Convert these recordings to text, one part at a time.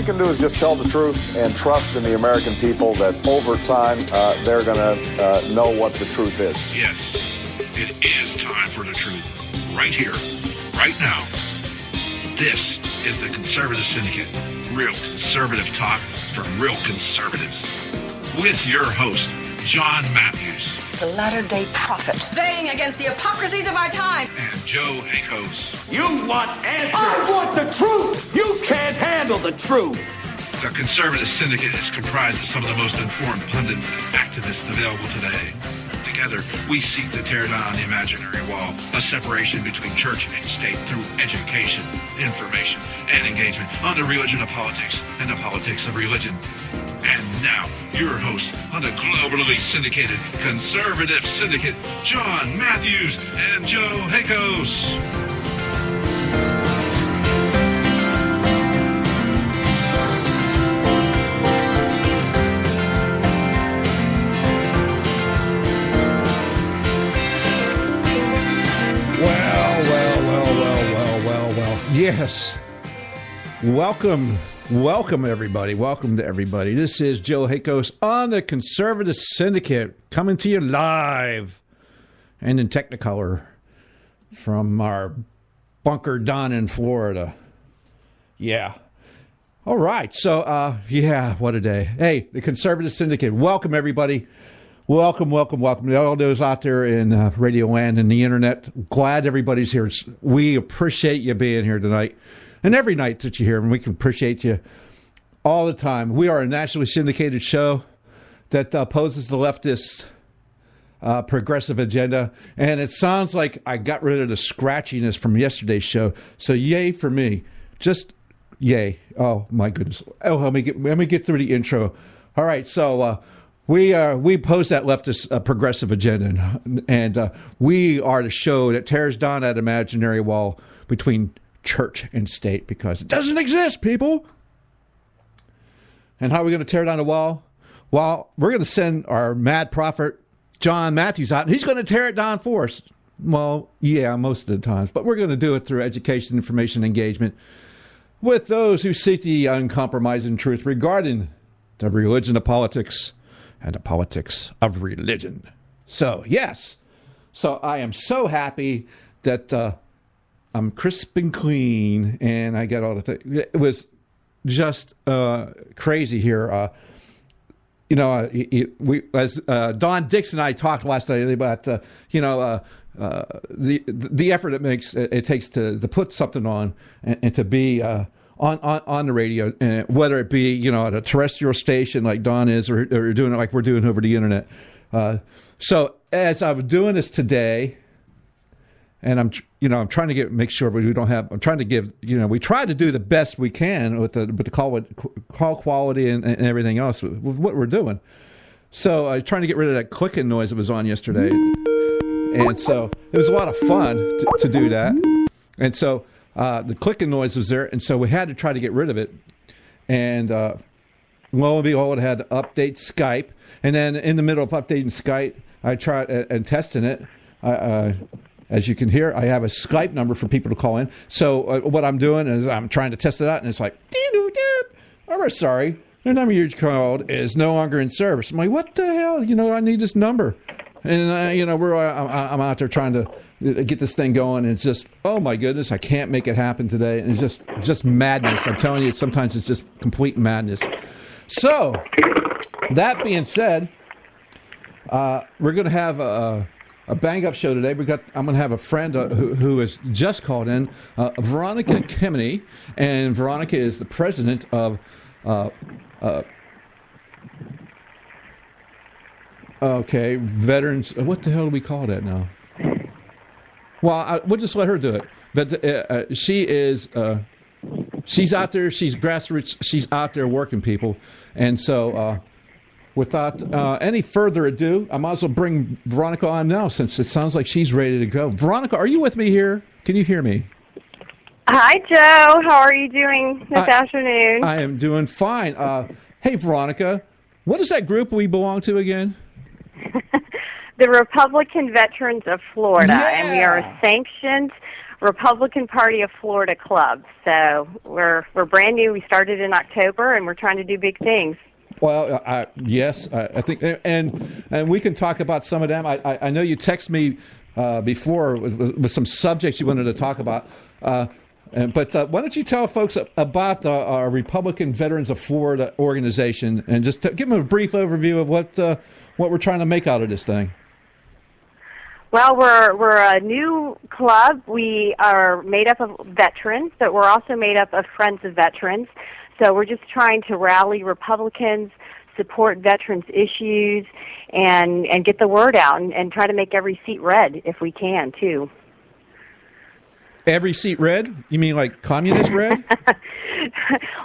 can do is just tell the truth and trust in the American people that over time they're going to know what the truth is. Yes, it is time for the truth. Right here, right now. This is the Conservative Syndicate. Real conservative talk from real conservatives. With your host, John Matthews. The latter-day prophet. Saying against the hypocrisies of our time. And Joe Akos. You want answers. I want the truth. You can't handle the truth. The Conservative Syndicate is comprised of some of the most informed pundits and activists available today. Together, we seek to tear down the imaginary wall, a separation between church and state through education, information, and engagement on the religion of politics and the politics of religion. And now, your host on the globally syndicated Conservative Syndicate, John Matthews and Joe Akos. Yes. Welcome everybody. Welcome to everybody. This is Joe Akos on the Conservative Syndicate, coming to you live and in Technicolor from our bunker down in Florida. Yeah. All right. So, what a day. Hey, the Conservative Syndicate. Welcome everybody. Welcome. All those out there in Radio Land and the internet. Glad everybody's here. We appreciate you being here tonight. And every night that you're here, and we can appreciate you all the time. We are a nationally syndicated show that opposes the leftist progressive agenda. And it sounds like I got rid of the scratchiness from yesterday's show. So yay for me. Just yay. Oh, my goodness. Oh, let me get through the intro. All right, so... We oppose that leftist progressive agenda, and we are the show that tears down that imaginary wall between church and state because it doesn't exist, people. And how are we going to tear down the wall? Well, we're going to send our mad prophet, John Matthews, out, and he's going to tear it down for us. Well, yeah, most of the times, but we're going to do it through education, information, engagement with those who seek the uncompromising truth regarding the religion of politics and the politics of religion. So, yes. So, I am so happy that I'm crisp and clean, and I got all the things. It was just crazy here. We, as Don Dix and I talked last night about, the effort it takes to put something on and to be... on the radio, whether it be, at a terrestrial station like Don is or doing it like we're doing over the internet. So as I was doing this today, and I'm trying to make sure we don't have, I'm trying to give, we try to do the best we can with the call quality and everything else with what we're doing. So I'm trying to get rid of that clicking noise that was on yesterday. And so it was a lot of fun to do that. And so, the clicking noise was there, and so we had to try to get rid of it. And lo and behold, I had to update Skype. And then in the middle of updating Skype, I tried and testing it. As you can hear, I have a Skype number for people to call in. So what I'm doing is I'm trying to test it out, and it's like, we're sorry, the number you called is no longer in service. I'm like, what the hell? I need this number. And, I'm out there trying to get this thing going, and it's just, oh, my goodness, I can't make it happen today. And it's just madness. I'm telling you, sometimes it's just complete madness. So, that being said, we're going to have a bang-up show today. I'm going to have a friend who has just called in, Veronica Kemeny, and Veronica is the president of... veterans. What the hell do we call that now? Well, we'll just let her do it. But she is, she's out there. She's grassroots. She's out there working people. And so, without any further ado, I might as well bring Veronica on now, since it sounds like she's ready to go. Veronica, are you with me here? Can you hear me? Hi, Joe. How are you doing this afternoon? I am doing fine. Hey, Veronica, what is that group we belong to again? The Republican Veterans of Florida, yeah. And we are a sanctioned Republican Party of Florida Club. So we're brand new. We started in October, and we're trying to do big things. Well, yes, I think, and we can talk about some of them. I know you texted me before with some subjects you wanted to talk about. But why don't you tell folks about our Republican Veterans of Florida organization, and just give them a brief overview of what we're trying to make out of this thing. Well, we're a new club. We are made up of veterans, but we're also made up of friends of veterans. So we're just trying to rally Republicans, support veterans' issues, and get the word out, and try to make every seat red if we can, too. Every seat red? You mean like communist red?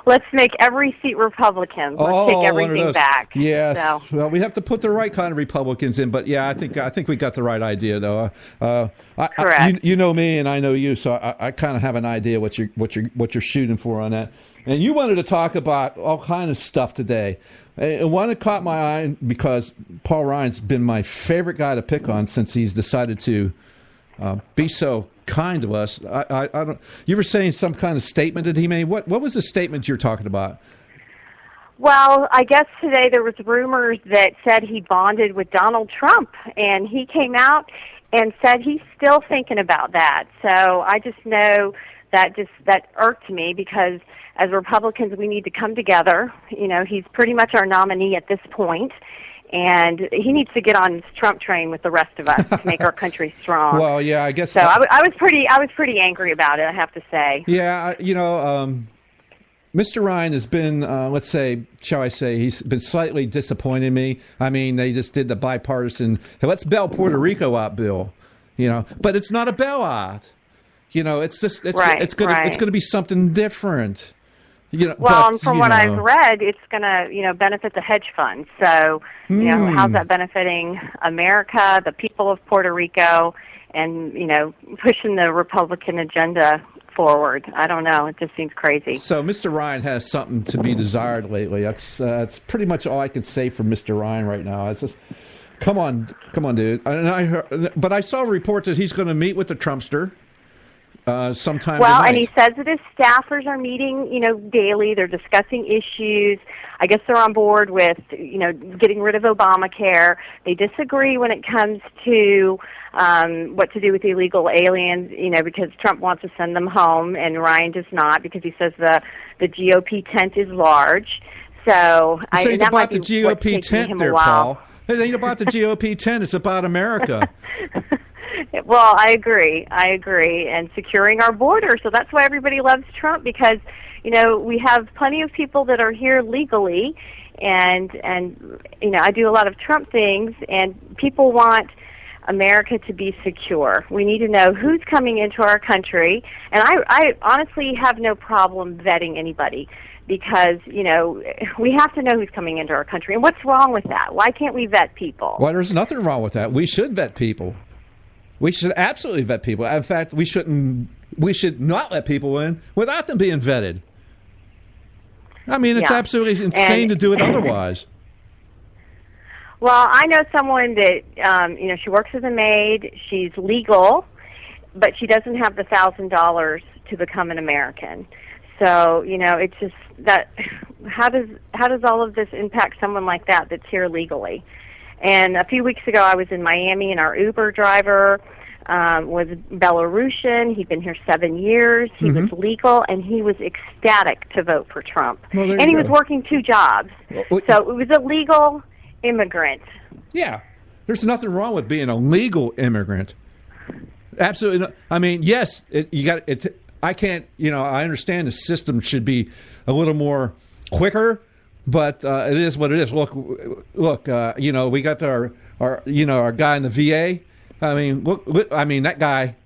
Let's make every seat Republican. Let's take everything back. Yes. So. Well, we have to put the right kind of Republicans in, but yeah, I think we got the right idea, though. Correct. You know me, and I know you, so I kind of have an idea what you're shooting for on that. And you wanted to talk about all kind of stuff today. And one that caught my eye because Paul Ryan's been my favorite guy to pick on since he's decided to be so kind to us. I don't. You were saying some kind of statement that he made. What was the statement you're talking about? Well, I guess today there was rumors that said he bonded with Donald Trump, and he came out and said he's still thinking about that. So I just know that irked me because as Republicans we need to come together. You know, he's pretty much our nominee at this point. And he needs to get on this Trump train with the rest of us to make our country strong. Well, yeah, I guess so. I was pretty angry about it, I have to say. Yeah, Mr. Ryan has been, let's say, shall I say, he's been slightly disappointing me. I mean, they just did the bipartisan, let's bail Puerto Rico out bill, but it's not a bailout. It's just it's going to be something different. And from what I've read, it's going to, benefit the hedge funds. So, how's that benefiting America, the people of Puerto Rico, and, pushing the Republican agenda forward? I don't know. It just seems crazy. So Mr. Ryan has something to be desired lately. That's pretty much all I can say for Mr. Ryan right now. It's just, come on, dude. But I saw a report that he's going to meet with the Trumpster. Sometime tonight. And he says that his staffers are meeting, daily. They're discussing issues. I guess they're on board with, getting rid of Obamacare. They disagree when it comes to what to do with illegal aliens, because Trump wants to send them home, and Ryan does not because he says the GOP tent is large. So it ain't about the GOP tent there, Paul. It ain't about the GOP tent. It's about America. Well, I agree, and securing our border. So that's why everybody loves Trump because, we have plenty of people that are here legally, and I do a lot of Trump things, and people want America to be secure. We need to know who's coming into our country, and I honestly have no problem vetting anybody because, we have to know who's coming into our country. And what's wrong with that? Why can't we vet people? Well, there's nothing wrong with that. We should vet people. We should absolutely vet people. In fact, we should not let people in without them being vetted. I mean, it's absolutely insane to do it otherwise. Well, I know someone that, she works as a maid. She's legal, but she doesn't have the $1,000 to become an American. So, it's just that how does all of this impact someone like that that's here legally? And a few weeks ago, I was in Miami, and our Uber driver was Belarusian. He'd been here 7 years. He was legal, and he was ecstatic to vote for Trump. Well, and he was working 2 jobs. So it was a legal immigrant. Yeah. There's nothing wrong with being a legal immigrant. Absolutely not. I mean, yes, I can't, I understand the system should be a little more quicker. But it is what it is. Look. We got our guy in the VA. I mean, that guy.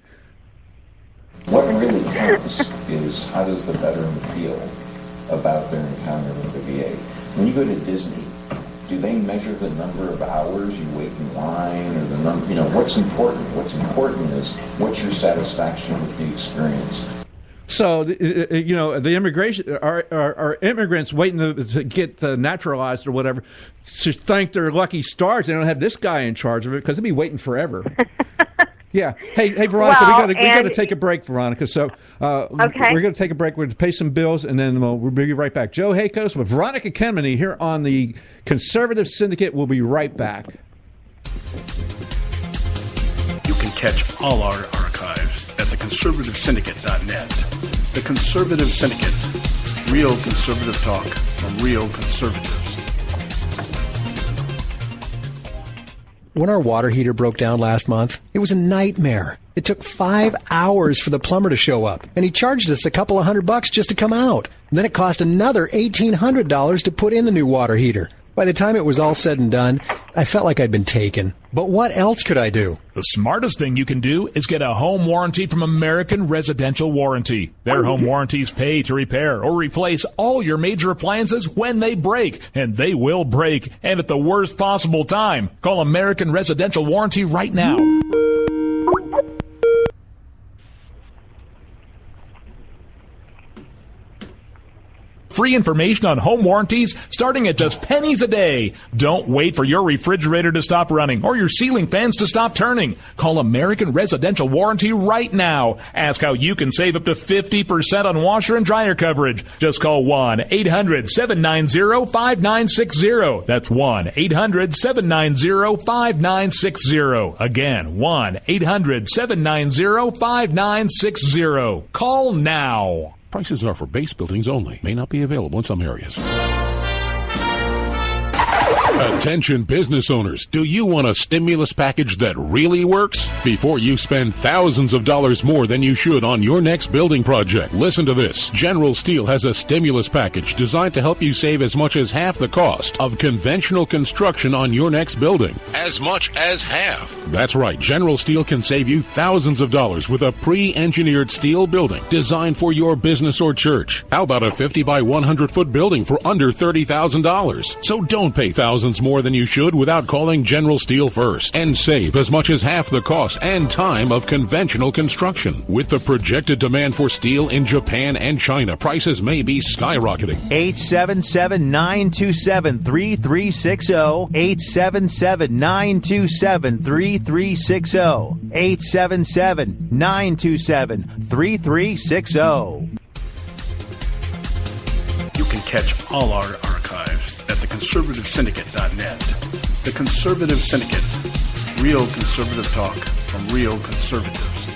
What really counts is how does the veteran feel about their encounter with the VA. When you go to Disney, do they measure the number of hours you wait in line, or the number? What's important? What's important is what's your satisfaction with the experience. So, the immigration, our immigrants waiting to get naturalized or whatever, should thank their lucky stars they don't have this guy in charge of it because they'll be waiting forever. Yeah. Hey, Veronica, Well, we got to take a break, Veronica. So Okay. we're going to take a break. We're going to pay some bills, and then we'll be right back. Joe Hakos with Veronica Kennedy here on the Conservative Syndicate. We'll be right back. You can catch all our archives at theconservativesyndicate.net. The Conservative Syndicate. Real conservative talk from real conservatives. When our water heater broke down last month, it was a nightmare. It took 5 hours for the plumber to show up, and he charged us a couple of $100 just to come out. And then it cost another $1,800 to put in the new water heater. By the time it was all said and done, I felt like I'd been taken. But what else could I do? The smartest thing you can do is get a home warranty from American Residential Warranty. Their home warranties pay to repair or replace all your major appliances when they break, and they will break, and at the worst possible time. Call American Residential Warranty right now. Free information on home warranties starting at just pennies a day. Don't wait for your refrigerator to stop running or your ceiling fans to stop turning. Call American Residential Warranty right now. Ask how you can save up to 50% on washer and dryer coverage. Just call 1-800-790-5960. That's 1-800-790-5960. Again, 1-800-790-5960. Call now. Prices are for base buildings only. May not be available in some areas. Attention business owners, do you want a stimulus package that really works? Before you spend thousands of dollars more than you should on your next building project, listen to this. General Steel has a stimulus package designed to help you save as much as half the cost of conventional construction on your next building. As much as half. That's right. General Steel can save you thousands of dollars with a pre-engineered steel building designed for your business or church. How about a 50 by 100 foot building for under $30,000? So don't pay thousands more than you should without calling General Steel first and save as much as half the cost and time of conventional construction. With the projected demand for steel in Japan and China, prices may be skyrocketing. 877-927-3360. 877-927-3360. 877-927-3360. You can catch all our archives at theconservativesyndicate.net. The Conservative Syndicate. Real conservative talk from real conservatives.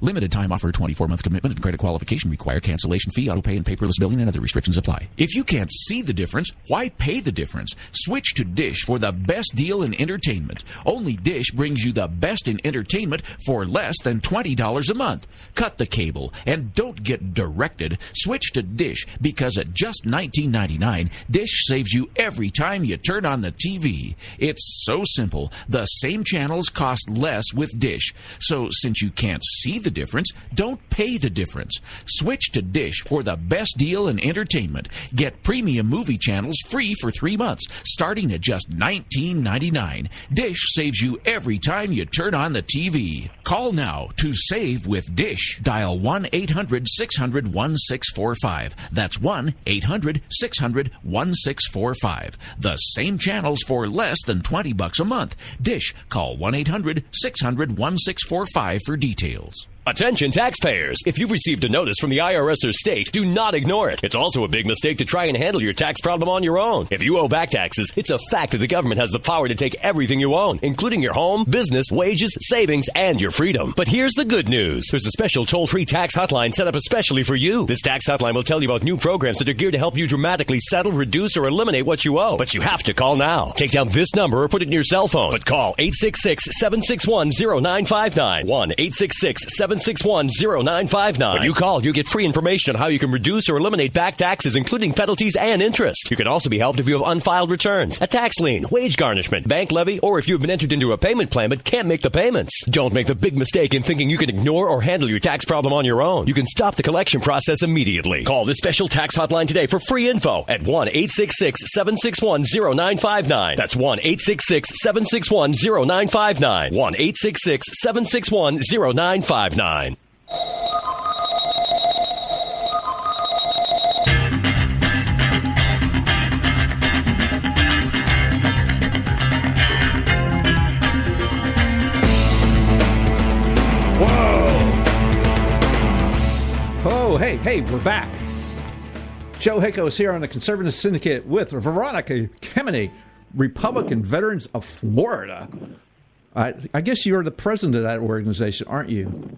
Limited time offer, 24-month commitment and credit qualification require. Cancellation fee, auto pay, and paperless billing and other restrictions apply. If you can't see the difference, why pay the difference? Switch to Dish for the best deal in entertainment. Only Dish brings you the best in entertainment for less than $20 a month. Cut the cable and don't get directed. Switch to Dish because at just $19.99, Dish saves you every time you turn on the TV. It's so simple. The same channels cost less with Dish. So since you can't see the difference, don't pay the difference. Switch to Dish for the best deal in entertainment. Get premium movie channels free for 3 months, starting at just $19.99. Dish saves you every time you turn on the TV. Call now to save with Dish. Dial 1-800-600-1645. That's 1-800-600-1645. The same channels for less than $20 a month. Dish. Call 1-800-600-1645 for details. Attention taxpayers! If you've received a notice from the IRS or state, do not ignore it. It's also a big mistake to try and handle your tax problem on your own. If you owe back taxes, it's a fact that the government has the power to take everything you own, including your home, business, wages, savings, and your freedom. But here's the good news. There's a special toll-free tax hotline set up especially for you. This tax hotline will tell you about new programs that are geared to help you dramatically settle, reduce, or eliminate what you owe. But you have to call now. Take down this number or put it in your cell phone. But call 866-761-0959. 1-866-761-0959. When you call, you get free information on how you can reduce or eliminate back taxes, including penalties and interest. You can also be helped if you have unfiled returns, a tax lien, wage garnishment, bank levy, or if you've been entered into a payment plan but can't make the payments. Don't make the big mistake in thinking you can ignore or handle your tax problem on your own. You can stop the collection process immediately. Call this special tax hotline today for free info at 1-866-761-0959. That's 1-866-761-0959. 1-866-761-0959. Hey, we're back. Joe Hicko is here on the Conservative Syndicate with Veronica Kemeny, Republican Veterans of Florida. I guess you're the president of that organization, aren't you?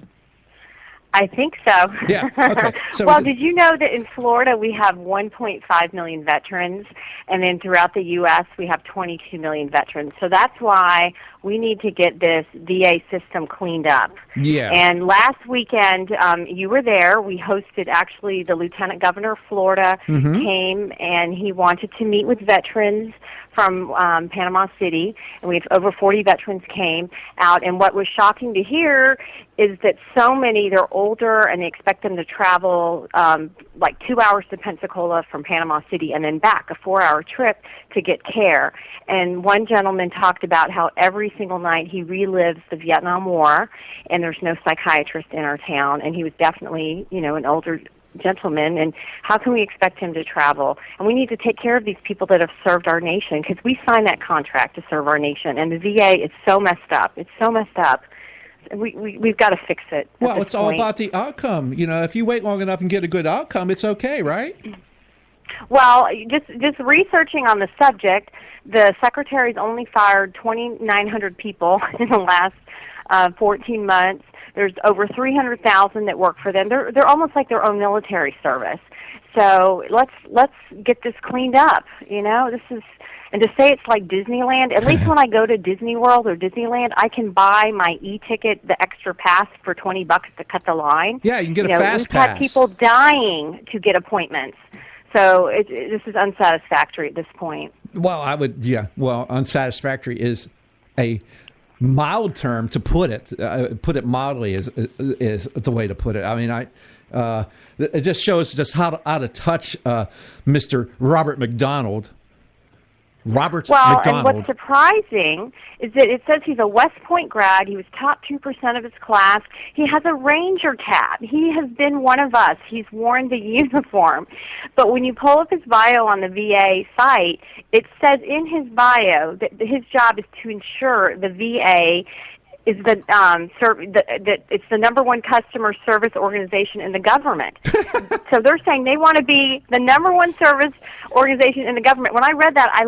I think so. Yeah. Okay. So well, did you know that in Florida we have 1.5 million veterans, and then throughout the U.S. we have 22 million veterans. So that's why we need to get this VA system cleaned up. Yeah. And last weekend, you were there. We hosted, actually, the Lieutenant Governor of Florida came, and he wanted to meet with veterans from Panama City, and we have over 40 veterans came out. And what was shocking to hear is that so many, they're older, and they expect them to travel like 2 hours to Pensacola from Panama City and then back, a 4-hour trip to get care. And one gentleman talked about how every single night he relives the Vietnam War, and there's no psychiatrist in our town, and he was definitely, an older gentleman, and how can we expect him to travel? And we need to take care of these people that have served our nation, because we signed that contract to serve our nation, and the VA is so messed up. It's so messed up. We've got to fix it. Well, it's all about the outcome. If you wait long enough and get a good outcome, it's okay, right? Well, just researching on the subject, the secretary's only fired 2,900 people in the last 14 months. There's over 300,000 that work for them. They're almost like their own military service. So let's get this cleaned up. This is, and to say it's like Disneyland. At least when I go to Disney World or Disneyland, I can buy my e-ticket, the extra pass for $20 to cut the line. Yeah, you can get a fast pass. We've had people dying to get appointments. So this is unsatisfactory at this point. Well, unsatisfactory is a mild term to put it. Put it mildly is the way to put it. I mean, it just shows just how out of touch Mr. Robert McDonald. McDonald. And what's surprising is that it says he's a West Point grad. He was top 2% of his class. He has a Ranger tab. He has been one of us. He's worn the uniform. But when you pull up his bio on the VA site, it says in his bio that his job is to ensure the VA is that it's the number one customer service organization in the government. So they're saying they want to be the number one service organization in the government. When I read that, I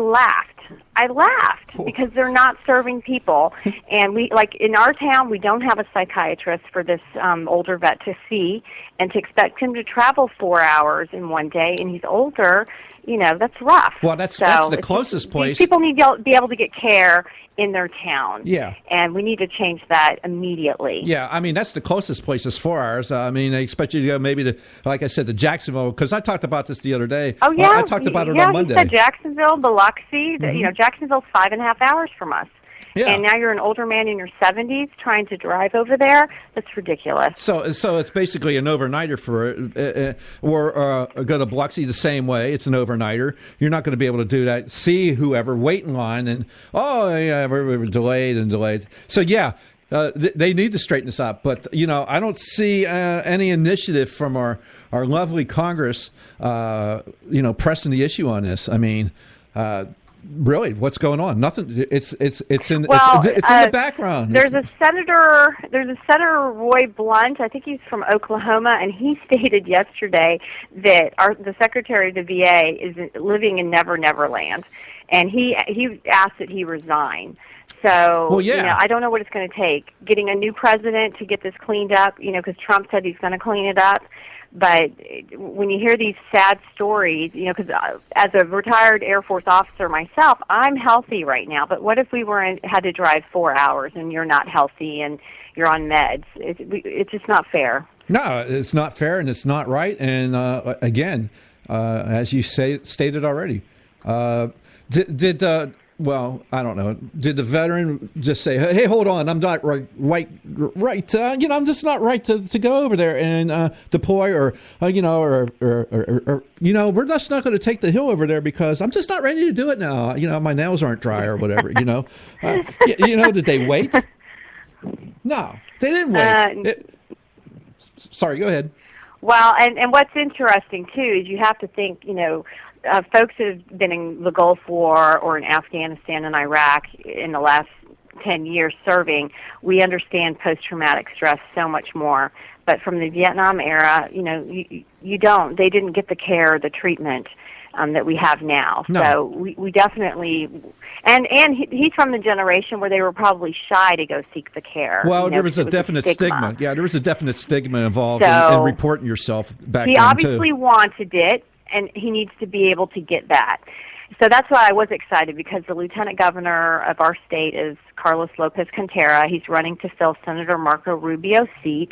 laughed because they're not serving people. And we, like in our town, we don't have a psychiatrist for this older vet to see, and to expect him to travel 4 hours in one day, and he's older, that's rough. Well, that's the closest place. People need to be able to get care in their town. Yeah. And we need to change that immediately. Yeah, I mean, that's the closest place is 4 hours. I mean, they expect you to go maybe to, like I said, to Jacksonville, because I talked about this the other day. Oh, yeah? I talked about it on Monday. Yeah, he said Jacksonville, Biloxi. Jacksonville's 5.5 hours from us. Yeah. And now you're an older man in your 70s trying to drive over there? That's ridiculous. So it's basically an overnighter for it. Or go to Biloxi the same way. It's an overnighter. You're not going to be able to do that. See whoever, wait in line, and, we're delayed. So, yeah, they need to straighten this up. But, I don't see any initiative from our lovely Congress, pressing the issue on this. I mean, really, what's going on? Nothing. It's in the background. There's a Senator Roy Blunt. I think he's from Oklahoma, and he stated yesterday that the Secretary of the VA is living in Never Land, and he asked that he resign. So, I don't know what it's going to take. Getting a new president to get this cleaned up, because Trump said he's going to clean it up. But when you hear these sad stories, because as a retired Air Force officer myself, I'm healthy right now. But what if we had to drive 4 hours and you're not healthy and you're on meds? It's just not fair. No, it's not fair and it's not right. And again, as you stated already, well, I don't know. Did the veteran just say, "Hey, hold on, I'm not right. I'm just not right to go over there and deploy, or we're just not going to take the hill over there because I'm just not ready to do it now. My nails aren't dry or whatever. Did they wait? No, they didn't wait. Sorry, go ahead. Well, and what's interesting too is you have to think, folks that have been in the Gulf War or in Afghanistan and Iraq in the last 10 years serving, we understand post-traumatic stress so much more. But from the Vietnam era, they didn't get the care, the treatment that we have now. No. So we definitely, and he's from the generation where they were probably shy to go seek the care. Well, there was a definite stigma. Yeah, there was a definite stigma involved So, in reporting yourself back then, he obviously too. wanted it, and he needs to be able to get that. So that's why I was excited, because the lieutenant governor of our state is Carlos Lopez Contreras. He's running to fill Senator Marco Rubio's seat,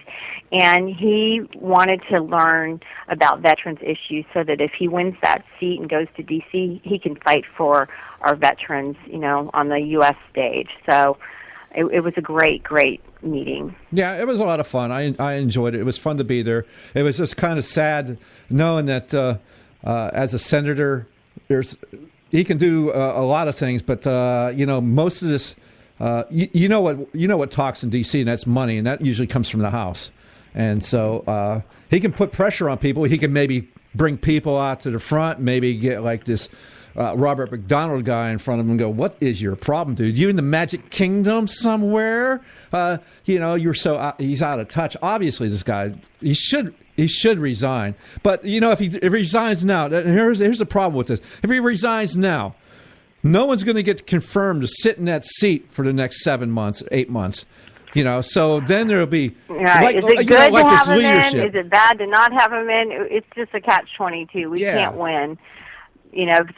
and he wanted to learn about veterans issues so that if he wins that seat and goes to D.C., he can fight for our veterans, on the U.S. stage. So it was a great, great meeting. Yeah, it was a lot of fun. I enjoyed it. It was fun to be there. It was just kind of sad knowing that as a senator, he can do a lot of things, but most of this, what talks in D.C., and that's money, and that usually comes from the House, and so he can put pressure on people. He can maybe bring people out to the front, maybe get like this Robert McDonald guy in front of him and go, "What is your problem, dude? You in the Magic Kingdom somewhere? He's out of touch." Obviously, this guy, he should resign. But if he resigns now, here's the problem with this: if he resigns now, no one's going to get confirmed to sit in that seat for the next 7 months, 8 months. So then there'll be is it good to have him in? Is it bad to not have him in? It's just a catch-22. We can't win.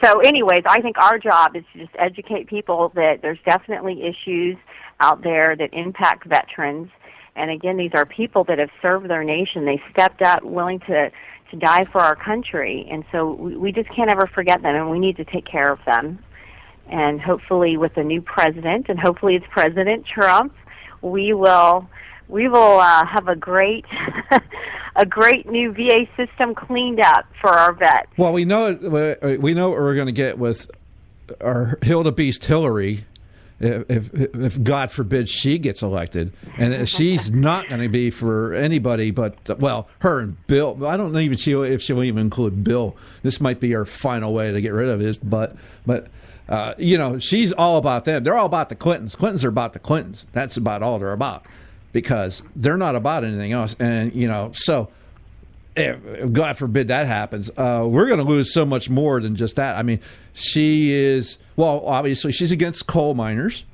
So anyways, I think our job is to just educate people that there's definitely issues out there that impact veterans. And again, these are people that have served their nation. They stepped up willing to die for our country. And so we just can't ever forget them, and we need to take care of them. And hopefully with the new president, and hopefully it's President Trump, we will have a great a great new VA system cleaned up for our vets. Well, we know what we're going to get with our Hildebeest Hillary. If God forbid she gets elected, and she's not going to be for anybody but her and Bill. I don't know even if she'll even include Bill. This might be her final way to get rid of his. But she's all about them. They're all about the Clintons. Clintons are about the Clintons. That's about all they're about, because they're not about anything else. And so if God forbid that happens, we're going to lose so much more than just that. I mean, she is. Well, obviously, she's against coal miners,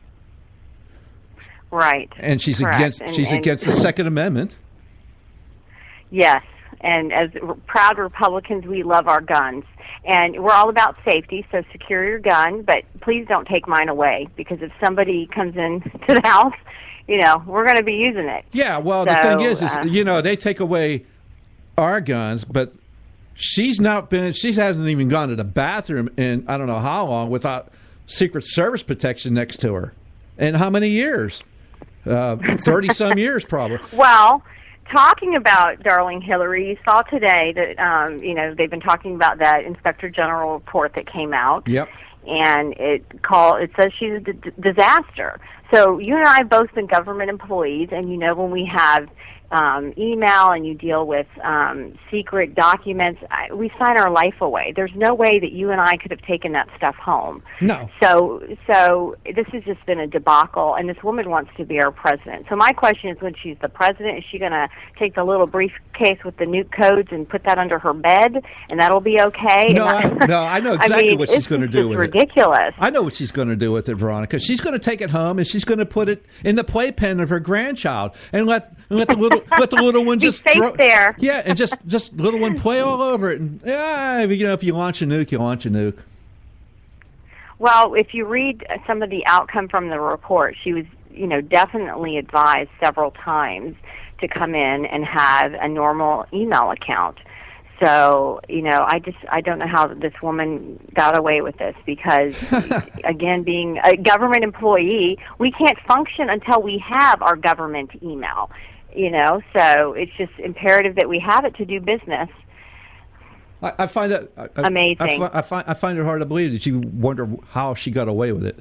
right? And she's against the Second Amendment. Yes, and as proud Republicans, we love our guns, and we're all about safety. So secure your gun, but please don't take mine away, because if somebody comes in to the house, we're going to be using it. Yeah. Well, the thing is, they take away our guns, but she hasn't even gone to the bathroom in I don't know how long without Secret Service protection next to her. And how many years? 30-some years, probably. Well, talking about darling Hillary, you saw today that, they've been talking about that Inspector General report that came out. Yep. And it says she's a disaster. So you and I have both been government employees, and when we have email and you deal with secret documents, we sign our life away. There's no way that you and I could have taken that stuff home. No. So this has just been a debacle, and this woman wants to be our president. So my question is, when she's the president, is she going to take the little briefcase with the nuke codes and put that under her bed, and that'll be okay? No, I know exactly what she's going to do with it. It's ridiculous. I know what she's going to do with it, Veronica. She's going to take it home, and she's going to put it in the playpen of her grandchild, and let the little one just throw there. Yeah, and just little one play all over it. And if you launch a nuke, you launch a nuke. Well, if you read some of the outcome from the report, she was, definitely advised several times to come in and have a normal email account. So, I don't know how this woman got away with this, because, again, being a government employee, we can't function until we have our government email. So it's just imperative that we have it to do business. I find it amazing. I find it hard to believe that you wonder how she got away with it.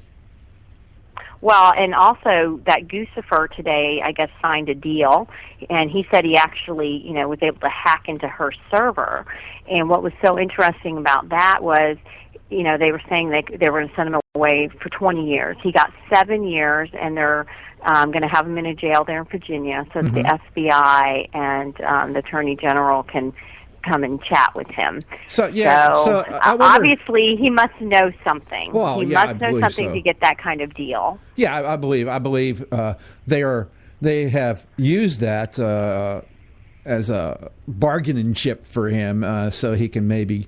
Well, and also that Guccifer today, I guess, signed a deal, and he said he actually, was able to hack into her server. And what was so interesting about that was, they were saying they were going to send him away for 20 years. He got 7 years, and they're going to have him in a jail there in Virginia so that the FBI and the Attorney General can come and chat with him. So I wonder, obviously he must know something. Well, he yeah, must I know believe something so. to get that kind of deal. Yeah, I believe they have used that as a bargaining chip for him, so he can maybe,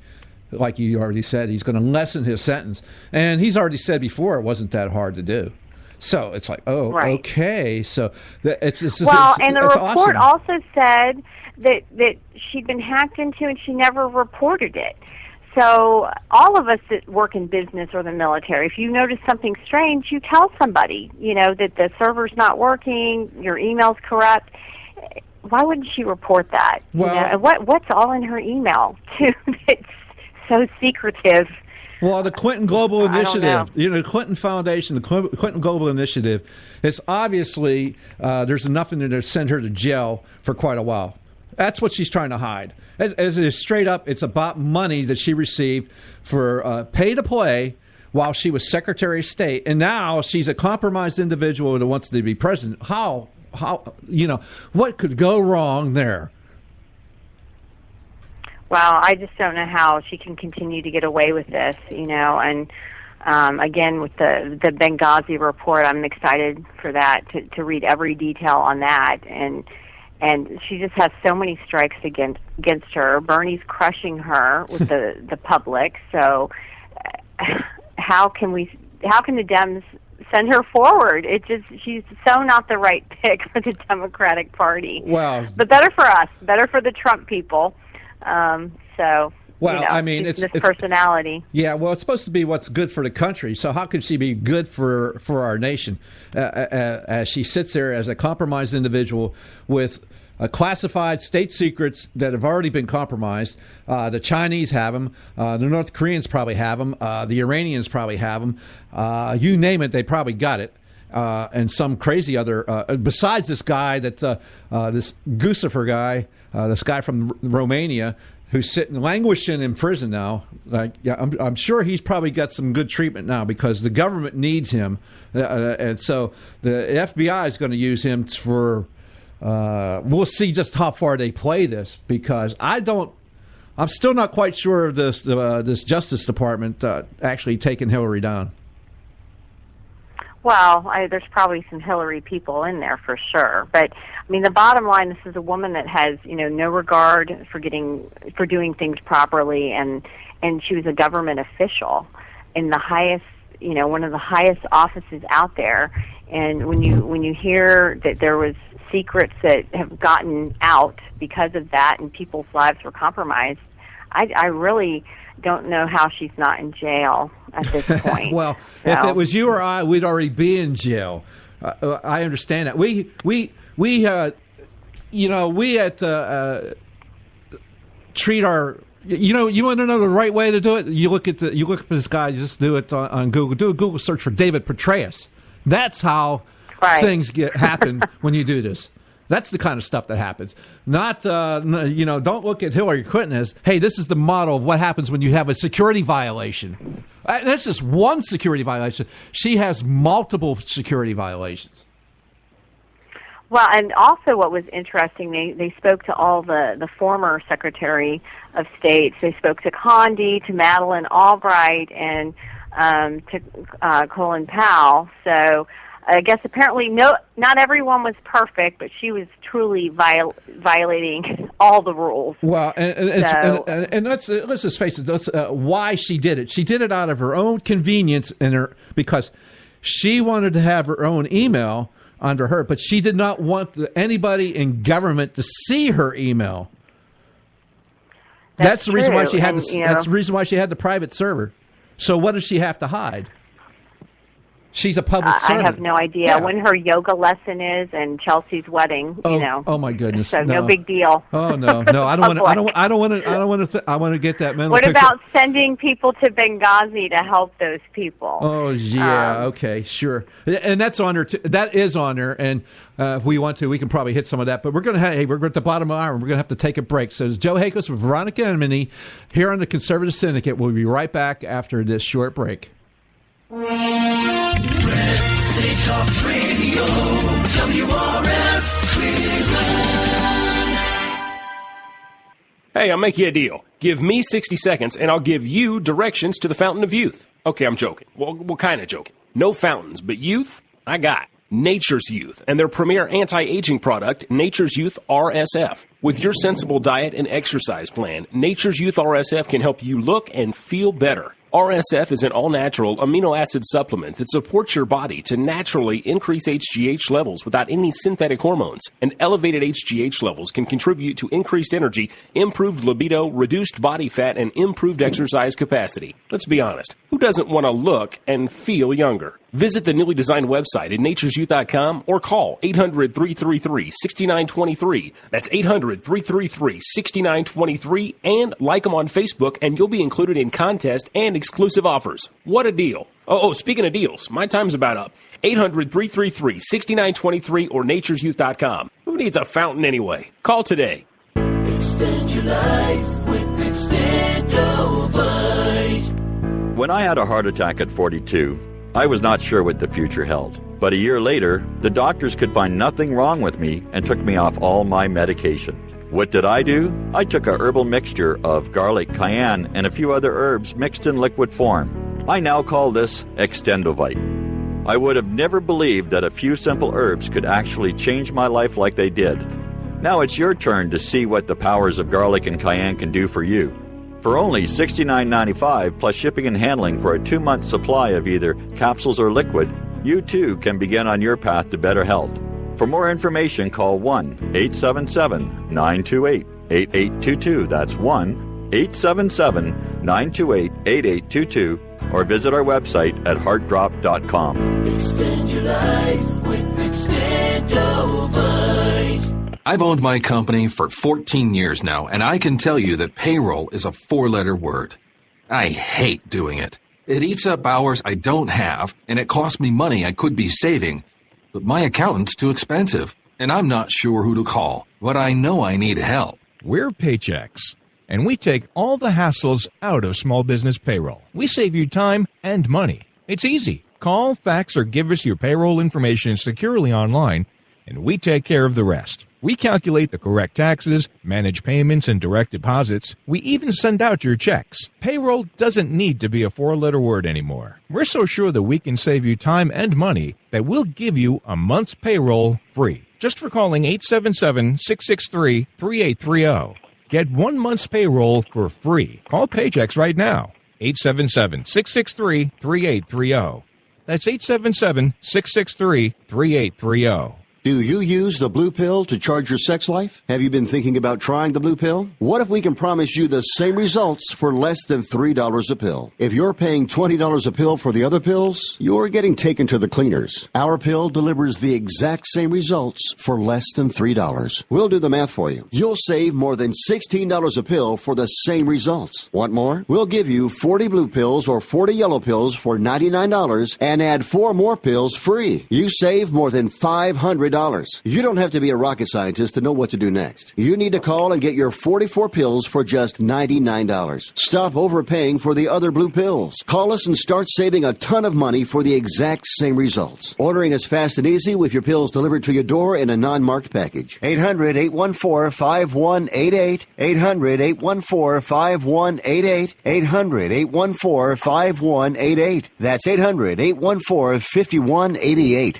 like you already said, he's going to lessen his sentence. And he's already said before it wasn't that hard to do. So it's like, okay. So it's and the report awesome. also said that she'd been hacked into and she never reported it. So all of us that work in business or the military, if you notice something strange, you tell somebody, that the server's not working, your email's corrupt. Why wouldn't she report that? Well, what's all in her email too that's so secretive? Well, the Clinton Global Initiative, know. The Clinton Foundation, the Clinton Global Initiative, it's obviously there's enough in there to send her to jail for quite a while. That's what she's trying to hide. As it is straight up, it's about money that she received for pay to play while she was Secretary of State, and now she's a compromised individual that wants to be president. How what could go wrong there? Well, I just don't know how she can continue to get away with this, and again, with the Benghazi report, I'm excited for that, to read every detail on that, and she just has so many strikes against her. Bernie's crushing her with the public, so how can the Dems send her forward? She's so not the right pick for the Democratic Party. Well, but better for us, better for the Trump people. It's personality. Yeah, well, it's supposed to be what's good for the country. So how can she be good for our nation as she sits there as a compromised individual with classified state secrets that have already been compromised? The Chinese have them. The North Koreans probably have them. The Iranians probably have them. You name it, they probably got it. And some crazy other, besides this guy this Guccifer guy, this guy from Romania who's languishing in prison now. I'm sure he's probably got some good treatment now because the government needs him. And so the FBI is going to use him for, we'll see just how far they play this, because I'm still not quite sure of this Justice Department actually taking Hillary down. Well, there's probably some Hillary people in there for sure, but I mean, the bottom line: this is a woman that has, no regard for doing things properly, and she was a government official in the highest, one of the highest offices out there. And when you hear that there was secrets that have gotten out because of that, and people's lives were compromised, I really don't know how she's not in jail at this point. Well, if it was you or I, we'd already be in jail. I understand that. We treat our. You want to know the right way to do it? You look at this guy. Just do it on Google. Do a Google search for David Petraeus. That's how things happen when you do this. That's the kind of stuff that happens. Not, don't look at Hillary Clinton as, hey, this is the model of what happens when you have a security violation. That's just one security violation. She has multiple security violations. Well, and also what was interesting, they spoke to all the former Secretary of States. They spoke to Condi, to Madeleine Albright, and to Colin Powell. So I guess apparently not everyone was perfect, but she was truly violating all the rules. Well, and let's just face it. That's why she did it. She did it out of her own convenience because she wanted to have her own email under her, but she did not want anybody in government to see her email. That's the reason why she had That's the reason why she had the private server. So what does she have to hide? She's a public servant. I have no idea when her yoga lesson is and Chelsea's wedding. Oh my goodness! So no big deal. Oh no! I don't want to. I want to get that mental. What picture. about sending people to Benghazi to help those people? Oh yeah, okay, sure. And that's on her. That is on her. And if we want to, we can probably hit some of that. But we're at the bottom of the hour. We're gonna have to take a break. So Joe Hakos with Veronica Enmity here on the Conservative Syndicate. We'll be right back after this short break. State Talk Radio, WRS Cleveland. Hey, I'll make you a deal. Give me 60 seconds, and I'll give you directions to the Fountain of Youth. Okay, I'm joking. Well, kind of joking. No fountains, but youth, I got. Nature's Youth and their premier anti-aging product, Nature's Youth RSF. With your sensible diet and exercise plan, Nature's Youth RSF can help you look and feel better. RSF is an all-natural amino acid supplement that supports your body to naturally increase HGH levels without any synthetic hormones. And elevated HGH levels can contribute to increased energy, improved libido, reduced body fat, and improved exercise capacity. Let's be honest, who doesn't want to look and feel younger? Visit the newly designed website at naturesyouth.com or call 800-333-6923. That's 800-333-6923, and like them on Facebook, and you'll be included in contests and exclusive offers. What a deal. Oh, speaking of deals, my time's about up. 800-333-6923 or naturesyouth.com. Who needs a fountain anyway? Call today. Extend your life with Extendovite. When I had a heart attack at 42, I was not sure what the future held. But a year later, the doctors could find nothing wrong with me and took me off all my medication. What did I do? I took a herbal mixture of garlic, cayenne, and a few other herbs mixed in liquid form. I now call this Extendovite. I would have never believed that a few simple herbs could actually change my life like they did. Now it's your turn to see what the powers of garlic and cayenne can do for you. For only $69.95 plus shipping and handling for a 2-month supply of either capsules or liquid, you too can begin on your path to better health. For more information, call 1-877-928-8822. That's 1-877-928-8822. Or visit our website at heartdrop.com. Extend your life with Extendovite. I've owned my company for 14 years now, and I can tell you that payroll is a 4-letter word. I hate doing it. It eats up hours I don't have, and it costs me money I could be saving. But my accountant's too expensive, and I'm not sure who to call. But I know I need help. We're Paychex, and we take all the hassles out of small business payroll. We save you time and money. It's easy. Call, fax, or give us your payroll information securely online, and we take care of the rest. We calculate the correct taxes, manage payments and direct deposits. We even send out your checks. Payroll doesn't need to be a 4-letter word anymore. We're so sure that we can save you time and money that we'll give you a month's payroll free. Just for calling 877-663-3830. Get 1 month's payroll for free. Call Paychex right now. 877-663-3830. That's 877-663-3830. Do you use the blue pill to charge your sex life? Have you been thinking about trying the blue pill? What if we can promise you the same results for less than $3 a pill? If you're paying $20 a pill for the other pills, you're getting taken to the cleaners. Our pill delivers the exact same results for less than $3. We'll do the math for you. You'll save more than $16 a pill for the same results. Want more? We'll give you 40 blue pills or 40 yellow pills for $99 and add 4 more pills free. You save more than $500. You don't have to be a rocket scientist to know what to do next. You need to call and get your 44 pills for just $99. Stop overpaying for the other blue pills. Call us and start saving a ton of money for the exact same results. Ordering is fast and easy with your pills delivered to your door in a non-marked package. 800-814-5188. 800-814-5188. 800-814-5188. That's 800-814-5188.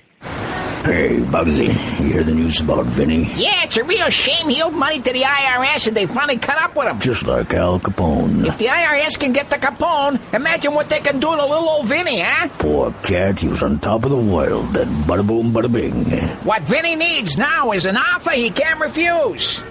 Hey, Bugsy, you hear the news about Vinny? Yeah, it's a real shame he owed money to the IRS and they finally caught up with him. Just like Al Capone. If the IRS can get to Capone, imagine what they can do to little old Vinny, huh? Poor cat, he was on top of the world, then bada boom, bada bing. What Vinny needs now is an offer he can't refuse.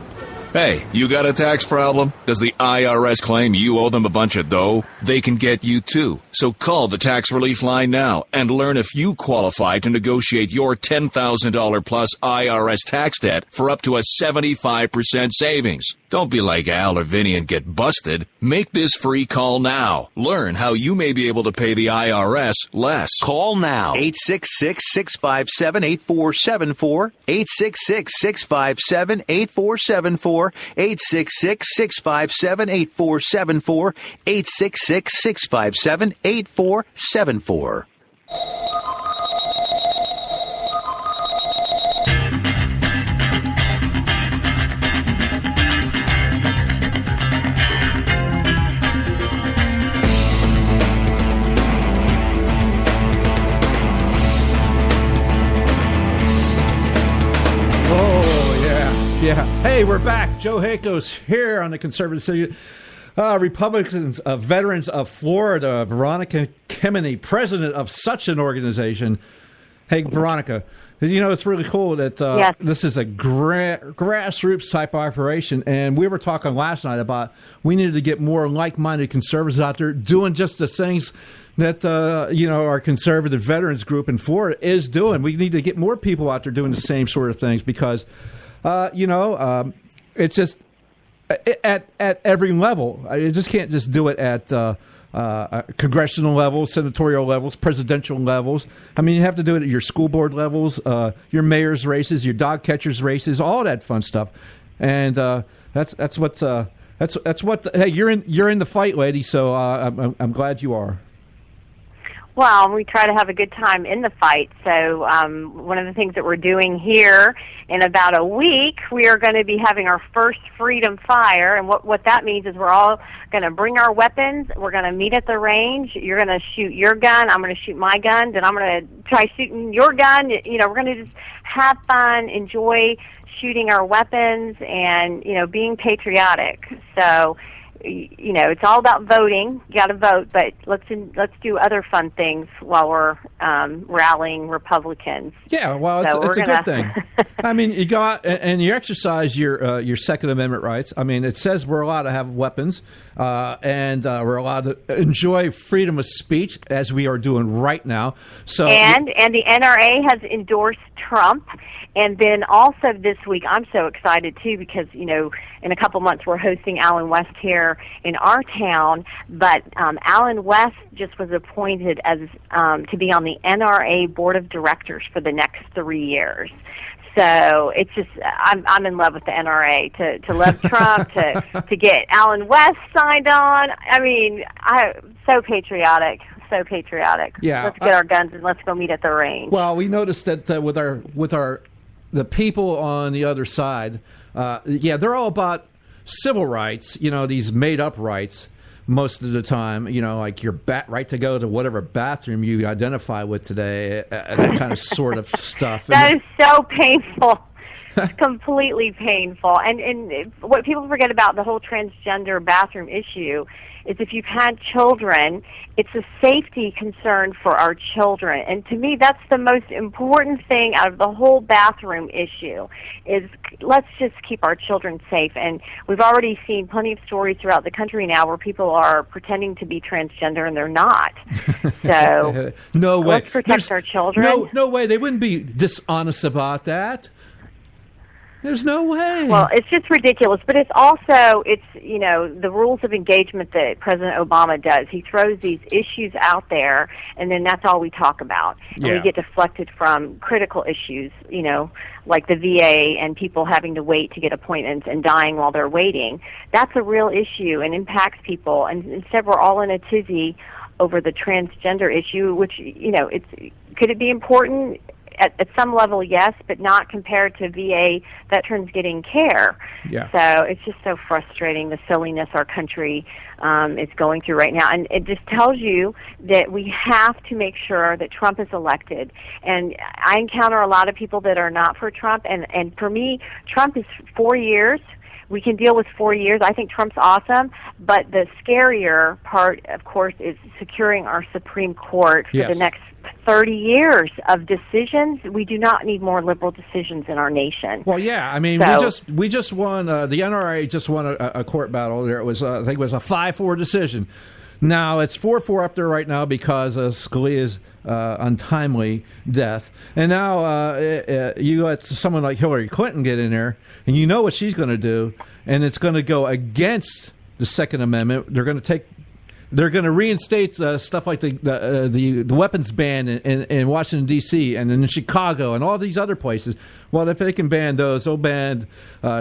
Hey, you got a tax problem? Does the IRS claim you owe them a bunch of dough? They can get you too. So call the tax relief line now and learn if you qualify to negotiate your $10,000 plus IRS tax debt for up to a 75% savings. Don't be like Al or Vinny and get busted. Make this free call now. Learn how you may be able to pay the IRS less. Call now. 866-657-8474. 866-657-8474. 866-657-8474. 866-657-8474. Yeah. Hey, we're back. Joe Hakos here on the Conservative Syndicate. Republicans, veterans of Florida, Veronica Kemeny, president of such an organization. Hey, Veronica, it's really cool that this is a grassroots type operation. And we were talking last night about we needed to get more like-minded conservatives out there doing just the things that, our conservative veterans group in Florida is doing. We need to get more people out there doing the same sort of things because it's just at every level. You just can't just do it at congressional levels, senatorial levels, presidential levels. I mean, you have to do it at your school board levels, your mayor's races, your dog catchers' races, all that fun stuff. And that's what. Hey, you're in the fight, lady. So I'm glad you are. Well, we try to have a good time in the fight. So one of the things that we're doing here in about a week, we are going to be having our first Freedom Fire. And what that means is we're all going to bring our weapons. We're going to meet at the range. You're going to shoot your gun. I'm going to shoot my gun. Then I'm going to try shooting your gun. We're going to just have fun, enjoy shooting our weapons, and, being patriotic. So it's all about voting. You got to vote, but let's do other fun things while we're rallying Republicans. Yeah, well, it's a good thing. I mean, you go out and you exercise your Second Amendment rights. I mean, it says we're allowed to have weapons, and we're allowed to enjoy freedom of speech as we are doing right now. So, and the NRA has endorsed Trump. And then also this week, I'm so excited, too, because, in a couple months we're hosting Alan West here in our town. But Alan West just was appointed as to be on the NRA Board of Directors for the next 3 years. So it's just, I'm in love with the NRA. To love Trump, to get Alan West signed on. I mean, so patriotic. So patriotic. Yeah, let's get our guns and let's go meet at the range. Well, we noticed that with the people on the other side, they're all about civil rights, these made-up rights most of the time, like your right to go to whatever bathroom you identify with today, that kind of sort of stuff. That is so painful. It's completely painful. And what people forget about the whole transgender bathroom issue is if you've had children, it's a safety concern for our children. And to me, that's the most important thing out of the whole bathroom issue is let's just keep our children safe. And we've already seen plenty of stories throughout the country now where people are pretending to be transgender and they're not. So no way. Let's protect our children. No way. They wouldn't be dishonest about that. There's no way. Well, it's just ridiculous, but it's also, the rules of engagement that President Obama does. He throws these issues out there, and then that's all we talk about. And we get deflected from critical issues, like the VA and people having to wait to get appointments and dying while they're waiting. That's a real issue and impacts people. And instead, we're all in a tizzy over the transgender issue, which, could it be important? At some level, yes, but not compared to VA veterans getting care. Yeah. So it's just so frustrating, the silliness our country is going through right now. And it just tells you that we have to make sure that Trump is elected. And I encounter a lot of people that are not for Trump. And for me, Trump is 4 years. We can deal with 4 years. I think Trump's awesome. But the scarier part, of course, is securing our Supreme Court for the next 30 years of decisions. We do not need more liberal decisions in our nation. Well, yeah, I mean, we just won. The NRA just won a court battle. There it was, I think it was a 5-4 decision Now, it's 4-4 up there right now because of Scalia's untimely death. And now you let someone like Hillary Clinton get in there, and you know what she's going to do, and it's going to go against the Second Amendment. They're going to reinstate stuff like the weapons ban in Washington, D.C. and in Chicago and all these other places. Well, if they can ban those, they'll ban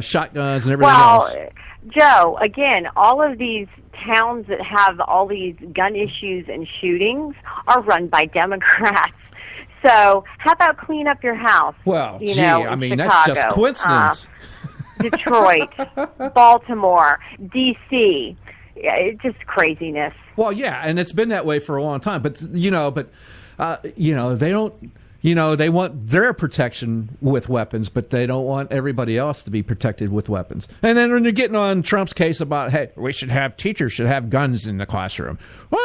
shotguns and everything else. Well, Joe, again, all of these towns that have all these gun issues and shootings are run by Democrats. So how about clean up your house? Well, I mean, Chicago, that's just coincidence. Detroit, Baltimore, D.C., it's just craziness. Well, yeah, and it's been that way for a long time. But they don't. They want their protection with weapons, but they don't want everybody else to be protected with weapons. And then when you're getting on Trump's case about, hey, teachers should have guns in the classroom. Well,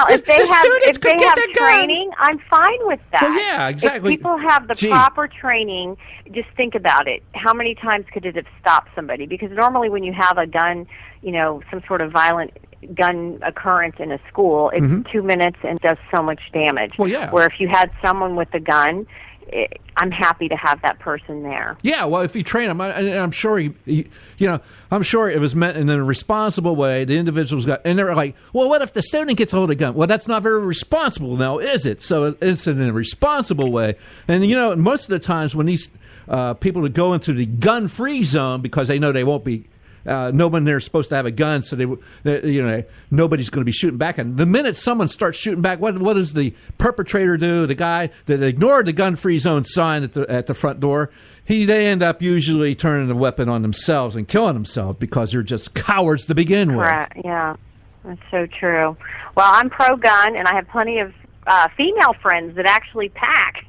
if they have training, I'm fine with that. Well, yeah, exactly. If people have the proper training, just think about it. How many times could it have stopped somebody? Because normally when you have a gun, some sort of violent gun occurrence in a school, it's 2 minutes and does so much damage. Well, yeah. Where if you had someone with a gun, I'm happy to have that person there. Yeah, well, if you train them, I'm sure I'm sure it was meant in a responsible way. The individuals and they're like, well, what if the student gets hold of a gun? Well, that's not very responsible now, is it? So it's in a responsible way. And most of the times when these people that go into the gun-free zone because they know they won't be. No one there is supposed to have a gun, so nobody's going to be shooting back. And the minute someone starts shooting back, what does the perpetrator do? The guy that ignored the gun-free zone sign at the front door, they end up usually turning the weapon on themselves and killing themselves because they're just cowards to begin with. Right. Yeah, that's so true. Well, I'm pro-gun, and I have plenty of female friends that actually pack.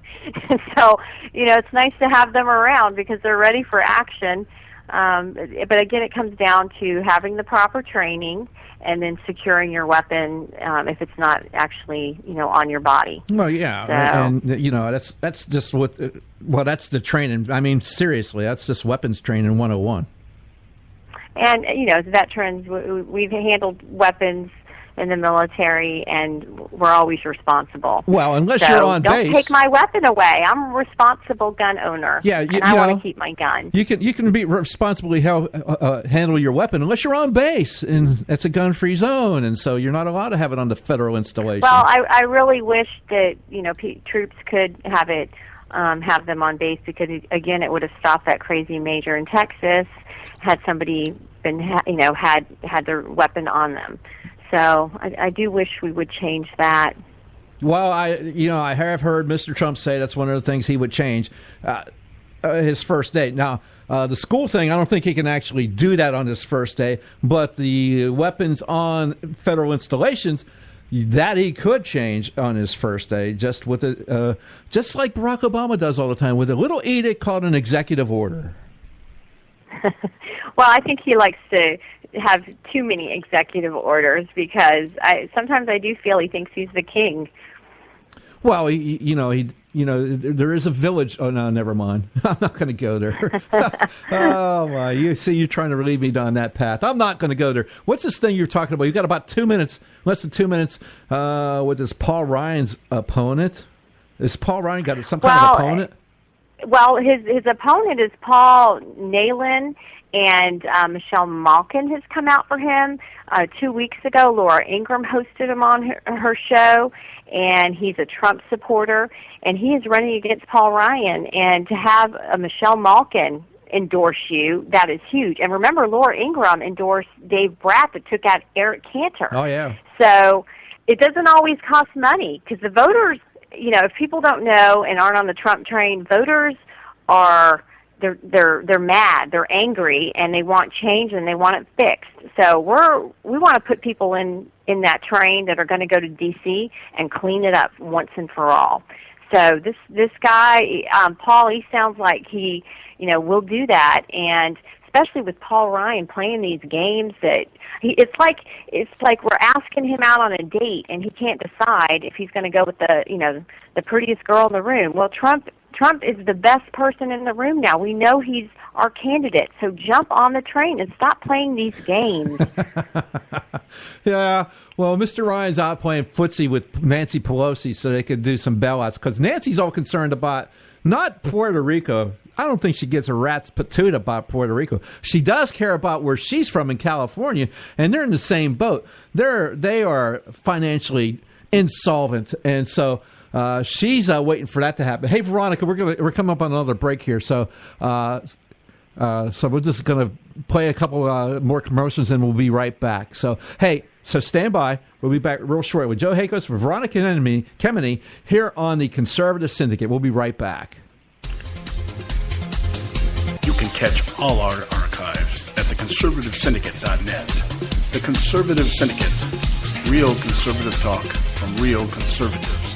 So, it's nice to have them around because they're ready for action. But again, it comes down to having the proper training and then securing your weapon if it's not actually, on your body. Well, yeah, and that's just that's the training. I mean, seriously, that's just weapons training 101. And as veterans, we've handled weapons in the military, and we're always responsible. Well, unless you're on base. Don't take my weapon away. I'm a responsible gun owner. Yeah, and I want to keep my gun. You can be responsibly handle your weapon unless you're on base, and it's a gun-free zone, and so you're not allowed to have it on the federal installation. Well, I really wish that troops could have it have them on base because again, it would have stopped that crazy major in Texas had somebody been had their weapon on them. So I do wish we would change that. Well, I have heard Mr. Trump say that's one of the things he would change his first day. Now, the school thing, I don't think he can actually do that on his first day, but the weapons on federal installations, that he could change on his first day, just with just like Barack Obama does all the time, with a little edict called an executive order. Well, I think he likes to have too many executive orders because sometimes I do feel he thinks he's the king. Well, there is a village. Oh no, never mind. I'm not going to go there. Oh my! You're trying to lead me down that path. I'm not going to go there. What's this thing you're talking about? You got about 2 minutes, less than 2 minutes, with this Paul Ryan's opponent. Is Paul Ryan got some kind of opponent? Well, his opponent is Paul Nehlen, and Michelle Malkin has come out for him. 2 weeks ago, Laura Ingraham hosted him on her show, and he's a Trump supporter, and he is running against Paul Ryan. And to have Michelle Malkin endorse you, that is huge. And remember, Laura Ingraham endorsed Dave Bratt that took out Eric Cantor. Oh, yeah. So it doesn't always cost money because the voters, if people don't know and aren't on the Trump train, voters are they're mad, they're angry, and they want change and they want it fixed. So we want to put people in that train that are going to go to D.C. and clean it up once and for all. So this guy, Paul, he sounds like he will do that, and especially with Paul Ryan playing these games that it's like we're asking him out on a date and he can't decide if he's going to go with the prettiest girl in the room. Well, Trump Trump is the best person in the room now. We know he's our candidate. So jump on the train and stop playing these games. Yeah, well, Mr. Ryan's out playing footsie with Nancy Pelosi so they could do some bailouts, because Nancy's all concerned about not Puerto Rico. I don't think she gives a rat's patoot about Puerto Rico. She does care about where she's from in California, and they're in the same boat. They are financially insolvent, and so she's waiting for that to happen. Hey, Veronica, we're coming up on another break here, so we're just going to play a couple more commercials, and we'll be right back. So, hey, so stand by. We'll be back real short with Joe Hakos for Veronica Kemeny here on the Conservative Syndicate. We'll be right back. You can catch all our archives at theconservativesyndicate.net. The Conservative Syndicate. Real conservative talk from real conservatives.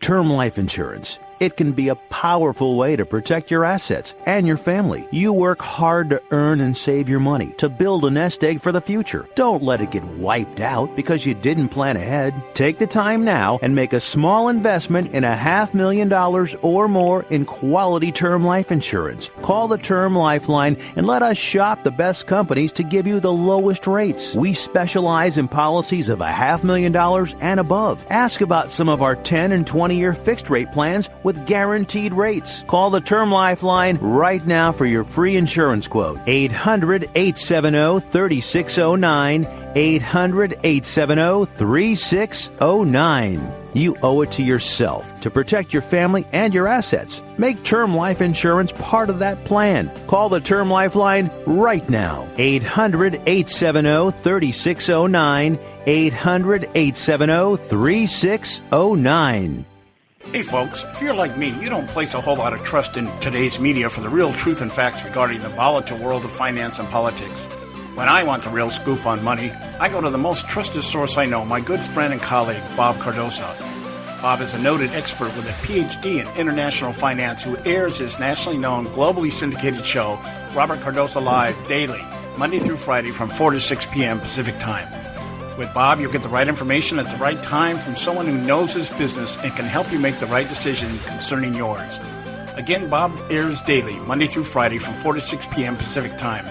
Term life insurance. It can be a powerful way to protect your assets and your family. You work hard to earn and save your money to build a nest egg for the future. Don't let it get wiped out because you didn't plan ahead. Take the time now and make a small investment in $500,000 or more in quality term life insurance. Call the Term Lifeline and let us shop the best companies to give you the lowest rates. We specialize in policies of $500,000 and above. Ask about some of our 10 and 20-year fixed rate plans with guaranteed rates. Call the Term Lifeline right now for your free insurance quote. 800-870-3609. 800-870-3609. You owe it to yourself to protect your family and your assets. Make term life insurance part of that plan. Call the Term Lifeline right now. 800-870-3609. 800-870-3609. Hey folks, if you're like me, you don't place a whole lot of trust in today's media for the real truth and facts regarding the volatile world of finance and politics. When I want the real scoop on money, I go to the most trusted source I know, my good friend and colleague, Bob Cardoso. Bob is a noted expert with a PhD in international finance who airs his nationally known, globally syndicated show, Robert Cardoso Live, daily, Monday through Friday from 4 to 6 p.m. Pacific Time. With Bob, you'll get the right information at the right time from someone who knows his business and can help you make the right decision concerning yours. Again, Bob airs daily, Monday through Friday from 4 to 6 p.m. Pacific Time.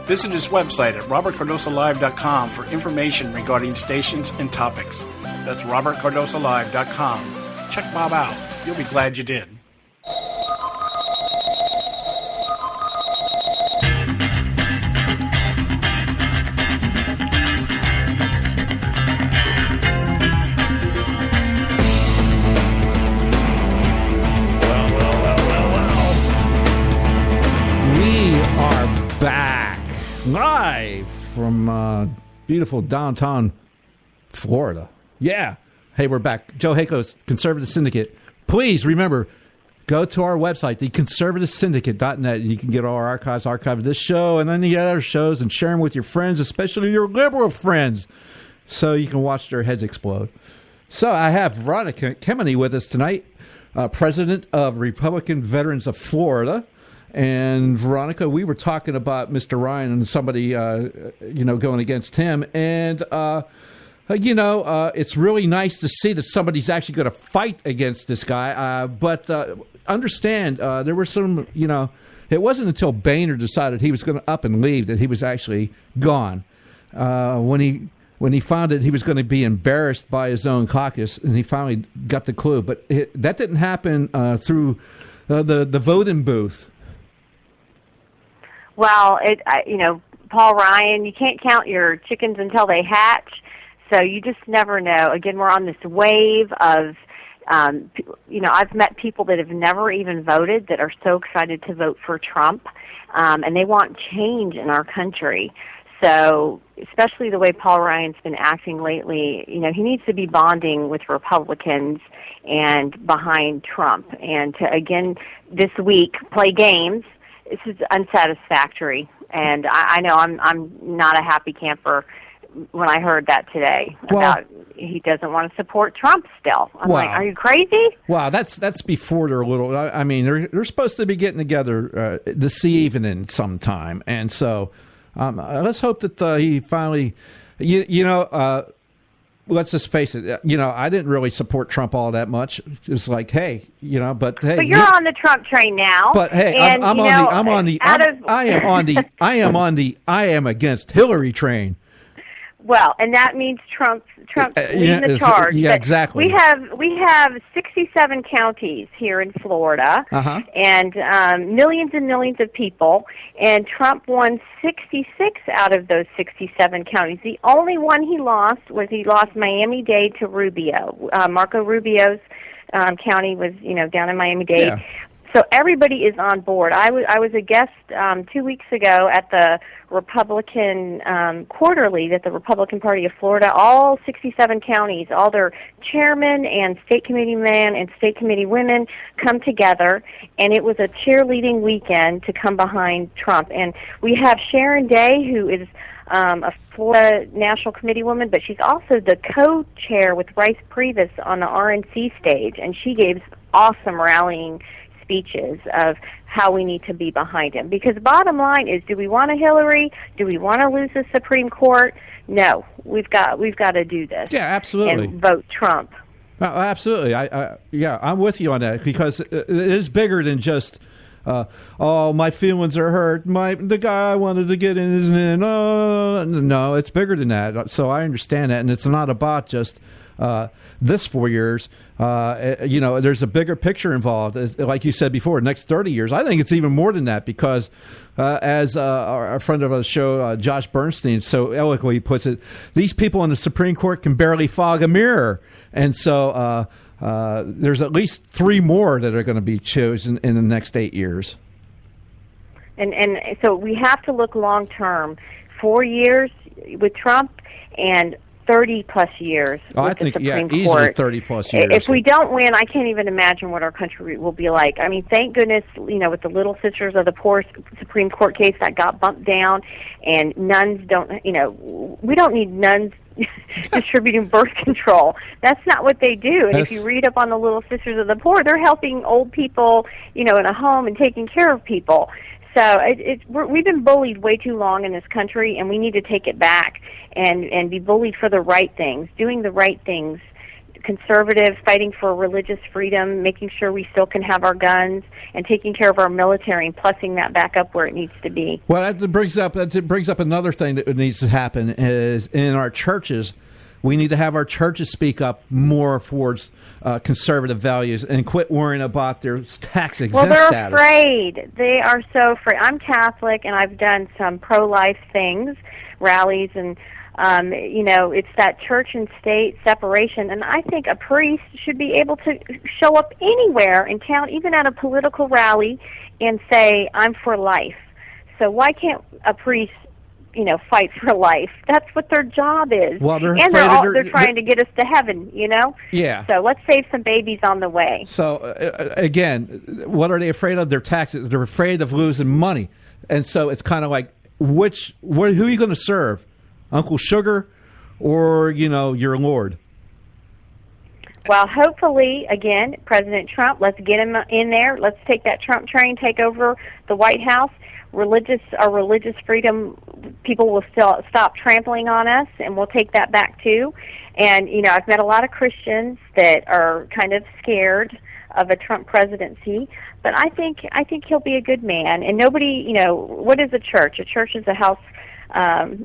Visit his website at robertcardosolive.com for information regarding stations and topics. That's robertcardosolive.com. Check Bob out. You'll be glad you did. Back live from beautiful downtown Florida. Yeah. Hey, we're back. Joe Hakos, Conservative Syndicate. Please remember, go to our website, theconservativesyndicate.net, and you can get all our archives of this show and any other shows and share them with your friends, especially your liberal friends, so you can watch their heads explode. So I have Veronica Kemeny with us tonight, president of Republican Veterans of Florida. And Veronica, we were talking about Mr. Ryan and somebody, going against him. And, it's really nice to see that somebody's actually going to fight against this guy. But understand, there were some, it wasn't until Boehner decided he was going to up and leave that he was actually gone. When he found that he was going to be embarrassed by his own caucus, and he finally got the clue. But that didn't happen through the voting booth. Well, Paul Ryan, you can't count your chickens until they hatch, so you just never know. Again, we're on this wave of, I've met people that have never even voted that are so excited to vote for Trump, and they want change in our country. So, especially the way Paul Ryan's been acting lately, he needs to be bonding with Republicans and behind Trump, and to, again, this week, play games. This is unsatisfactory, and I know I'm not a happy camper when I heard that today about he doesn't want to support Trump still. I'm like, are you crazy? Wow, that's before they're a little. I mean, they're supposed to be getting together this evening sometime, and so let's hope that he finally, let's just face it. I didn't really support Trump all that much. It's like, hey, but hey, But you're on the Trump train now. But hey, and, I am against Hillary train. Well, and that means Trump's leading the charge. Yeah, but exactly. We have 67 counties here in Florida, and millions and millions of people. And Trump won 66 out of those 67 counties. The only one he lost Miami-Dade to Rubio. Marco Rubio's county was, down in Miami-Dade. Yeah. So everybody is on board. I was a guest 2 weeks ago at the Republican Quarterly that the Republican Party of Florida, all 67 counties, all their chairmen and state committee men and state committee women come together, and it was a cheerleading weekend to come behind Trump. And we have Sharon Day, who is a Florida National Committee woman, but she's also the co-chair with Rice Previs on the RNC stage, and she gave awesome rallying speeches of how we need to be behind him. Because the bottom line is, do we want a Hillary? Do we want to lose the Supreme Court? No, we've got to do this. Yeah, absolutely. And vote Trump. Absolutely. I'm with you on that, because it is bigger than just my feelings are hurt. The guy I wanted to get in isn't in. No, it's bigger than that. So I understand that, and it's not about just this 4 years. There's a bigger picture involved. Like you said before, next 30 years. I think it's even more than that, because as our friend of the show, Josh Bernstein, so eloquently puts it, these people in the Supreme Court can barely fog a mirror. And so there's at least 3 more that are going to be chosen in the next 8 years. And so we have to look long term. 4 years with Trump and 30-plus years with the Supreme Court. Easily 30-plus years. If we don't win, I can't even imagine what our country will be like. I mean, thank goodness, with the Little Sisters of the Poor Supreme Court case that got bumped down, and nuns don't, we don't need nuns distributing birth control. That's not what they do. And if you read up on the Little Sisters of the Poor, they're helping old people, in a home and taking care of people. So we've been bullied way too long in this country, and we need to take it back and be bullied for the right things, doing the right things, conservative, fighting for religious freedom, making sure we still can have our guns, and taking care of our military and plussing that back up where it needs to be. Well, that brings up another thing that needs to happen is in our churches. We need to have our churches speak up more towards conservative values and quit worrying about their tax-exempt status. Well, they're afraid. They are so afraid. I'm Catholic, and I've done some pro-life things, rallies, and, it's that church and state separation. And I think a priest should be able to show up anywhere in town, even at a political rally, and say, I'm for life. So why can't a priest fight for life? That's what their job is. Well, they're trying to get us to heaven, Yeah. So let's save some babies on the way. So, again, what are they afraid of? Their taxes. They're afraid of losing money. And so it's kind of like, who are you going to serve? Uncle Sugar or, your Lord? Well, hopefully, again, President Trump, let's get him in there. Let's take that Trump train, take over the White House. Our religious freedom, people will still stop trampling on us, and we'll take that back too. And I've met a lot of Christians that are kind of scared of a Trump presidency, but I think he'll be a good man. And nobody, what is a church? A church is a house.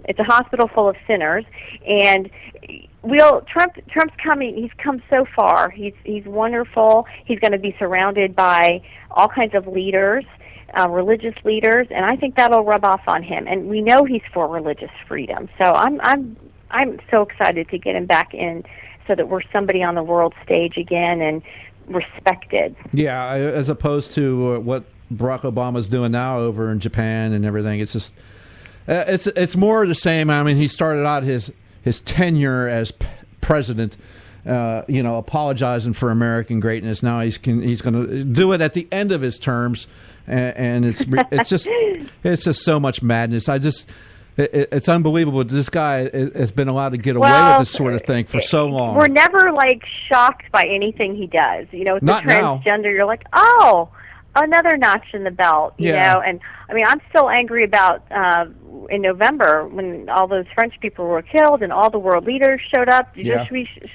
It's a hospital full of sinners, and Trump's coming. He's come so far. He's wonderful. He's going to be surrounded by all kinds of leaders. Religious leaders, and I think that'll rub off on him. And we know he's for religious freedom. So I'm so excited to get him back in, so that we're somebody on the world stage again and respected. Yeah, as opposed to what Barack Obama's doing now over in Japan and everything. It's just it's more of the same. I mean, he started out his tenure as president. Apologizing for American greatness. Now he's going to do it at the end of his terms, and it's just so much madness. It's unbelievable. This guy has been allowed to get away with this sort of thing for so long. We're never shocked by anything he does. With Not the transgender, you're like, oh, another notch in the belt, you know. And I mean, I'm still angry about in November when all those French people were killed and all the world leaders showed up,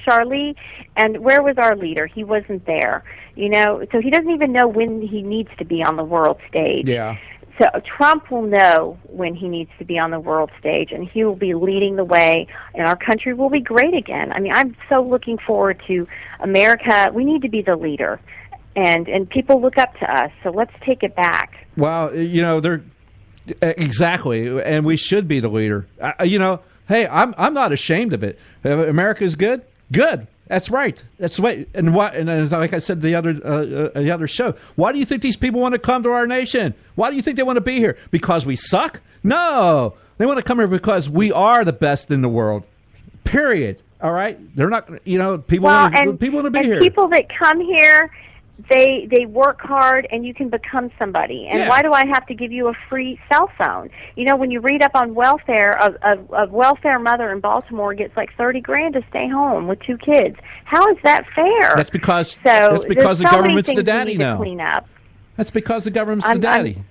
Charlie, and where was our leader? He wasn't there, you know. So he doesn't even know when he needs to be on the world stage. Yeah. So Trump will know when he needs to be on the world stage, and he will be leading the way, and our country will be great again. I mean, I'm so looking forward to America. We need to be the leader, and people look up to us, so let's take it back. Well, you know, they're exactly, and we should be the leader. You know, hey, I'm not ashamed of it. America's good. Good. That's right. That's the way. And what? And like I said the other show, why do you think these people want to come to our nation? Why do you think they want to be here? Because we suck? No, they want to come here because we are the best in the world. Period. All right. They're not. You know, people want to be here. People that come here, they work hard, and you can become somebody. And why do I have to give you a free cell phone? You know, when you read up on welfare, a welfare mother in Baltimore gets like $30,000 to stay home with 2 kids. How is that fair? That's because the government's the daddy now. Clean up. That's because the government's the daddy.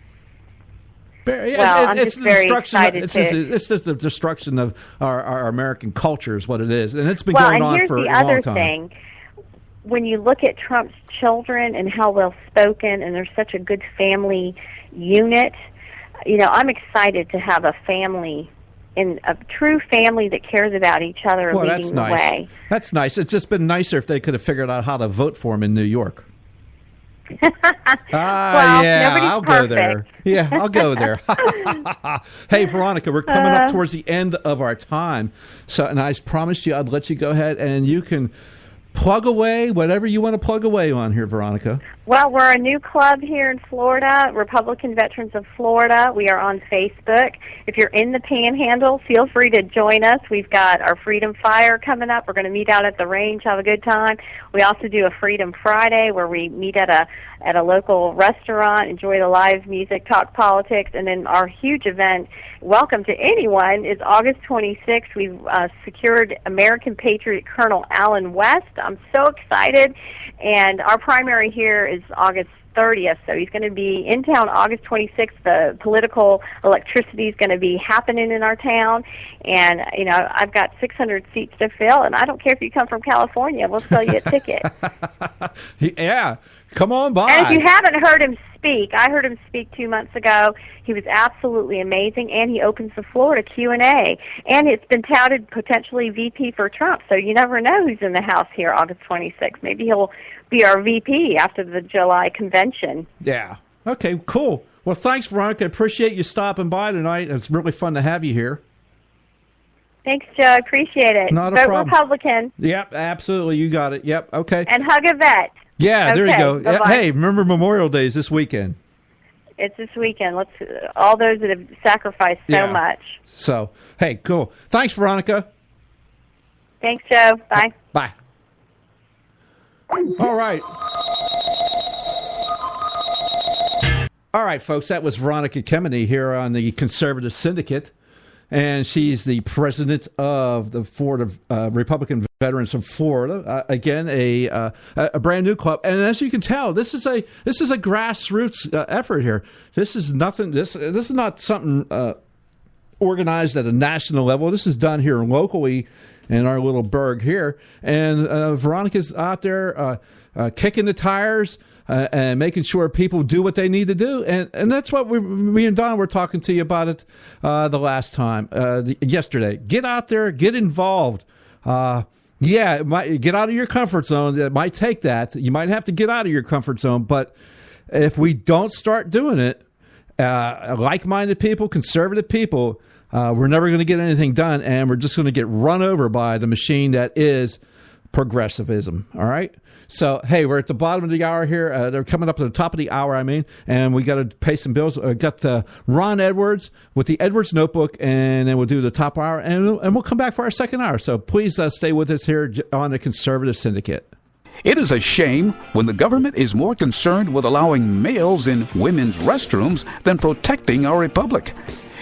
I'm just very excited it's just the destruction of our American culture is what it is, and it's been going on for a long time. Well, and here's the other thing. When you look at Trump's children and how well spoken, and they're such a good family unit, you know, I'm excited to have a family, and a true family that cares about each other, leading the way. That's nice. It's just been nicer if they could have figured out how to vote for him in New York. I'll go there. Yeah, I'll go there. Hey, Veronica, we're coming up towards the end of our time, so and I promised you I'd let you go ahead and you can plug away whatever you want to plug away on here, Veronica. Well, we're a new club here in Florida, Republican Veterans of Florida. We are on Facebook. If you're in the Panhandle, feel free to join us. We've got our Freedom Fire coming up. We're going to meet out at the range, have a good time. We also do a Freedom Friday where we meet at a local restaurant, enjoy the live music, talk politics, and then our huge event, Welcome to Anyone, is August 26th. We've secured American Patriot Colonel Allen West. I'm so excited, and our primary here is August 30th, so he's going to be in town August 26th. The political electricity is going to be happening in our town, and you know, I've got 600 seats to fill, and I don't care if you come from California, we'll sell you a ticket. Yeah, come on by. And if you haven't heard him speak, I heard him speak 2 months ago. He was absolutely amazing, and he opens the floor to Q&A, and it's been touted potentially VP for Trump, so you never know who's in the House here August 26th. Maybe he'll be our VP after the July convention. Yeah. Okay, cool. Well, thanks, Veronica. Appreciate you stopping by tonight. It's really fun to have you here. Thanks, Joe. I appreciate it. Not a Vote problem. Republican. Yep, absolutely. You got it. Yep, okay. And hug a vet. Yeah, okay, there you go. bye-bye. Hey, remember Memorial Day is this weekend. It's this weekend. Let's all those that have sacrificed so much. So, hey, cool. Thanks, Veronica. Thanks, Joe. Bye. Bye. All right. All right, folks, that was Veronica Kemeny here on the Conservative Syndicate, and she's the president of the Florida Republican Veterans of Florida. Again, a brand new club, and as you can tell, this is a grassroots effort here. This is nothing. This is not something organized at a national level. This is done here locally in our little burg here, and Veronica's out there kicking the tires and making sure people do what they need to do, and that's what me and Don were talking to you about it the last time yesterday. Get out there, get involved. It might get out of your comfort zone. It might take that. You might have to get out of your comfort zone, but if we don't start doing it, like-minded people, conservative people, we're never going to get anything done, and we're just going to get run over by the machine that is progressivism. All right? So, hey, we're at the bottom of the hour here. They're coming up to the top of the hour, and we got to pay some bills. Got Ron Edwards with the Edwards Notebook, and then we'll do the top hour, and we'll come back for our second hour. So please stay with us here on the Conservative Syndicate. It is a shame when the government is more concerned with allowing males in women's restrooms than protecting our republic.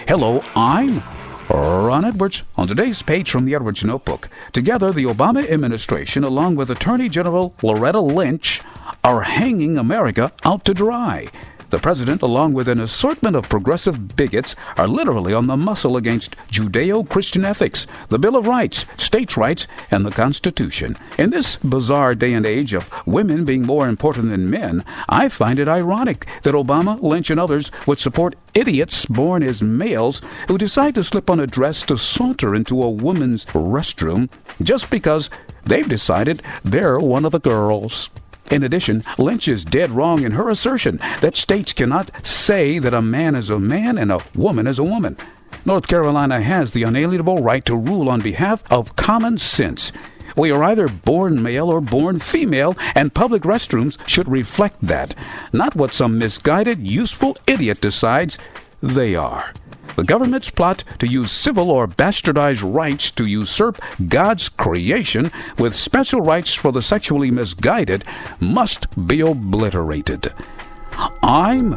Hello, I'm Ron Edwards. On today's page from the Edwards Notebook, together the Obama administration, along with Attorney General Loretta Lynch, are hanging America out to dry. The president, along with an assortment of progressive bigots, are literally on the muscle against Judeo-Christian ethics, the Bill of Rights, states' rights, and the Constitution. In this bizarre day and age of women being more important than men, I find it ironic that Obama, Lynch, and others would support idiots born as males who decide to slip on a dress to saunter into a woman's restroom just because they've decided they're one of the girls. In addition, Lynch is dead wrong in her assertion that states cannot say that a man is a man and a woman is a woman. North Carolina has the unalienable right to rule on behalf of common sense. We are either born male or born female, and public restrooms should reflect that, not what some misguided, useful idiot decides they are. The government's plot to use civil or bastardized rights to usurp God's creation with special rights for the sexually misguided must be obliterated. I'm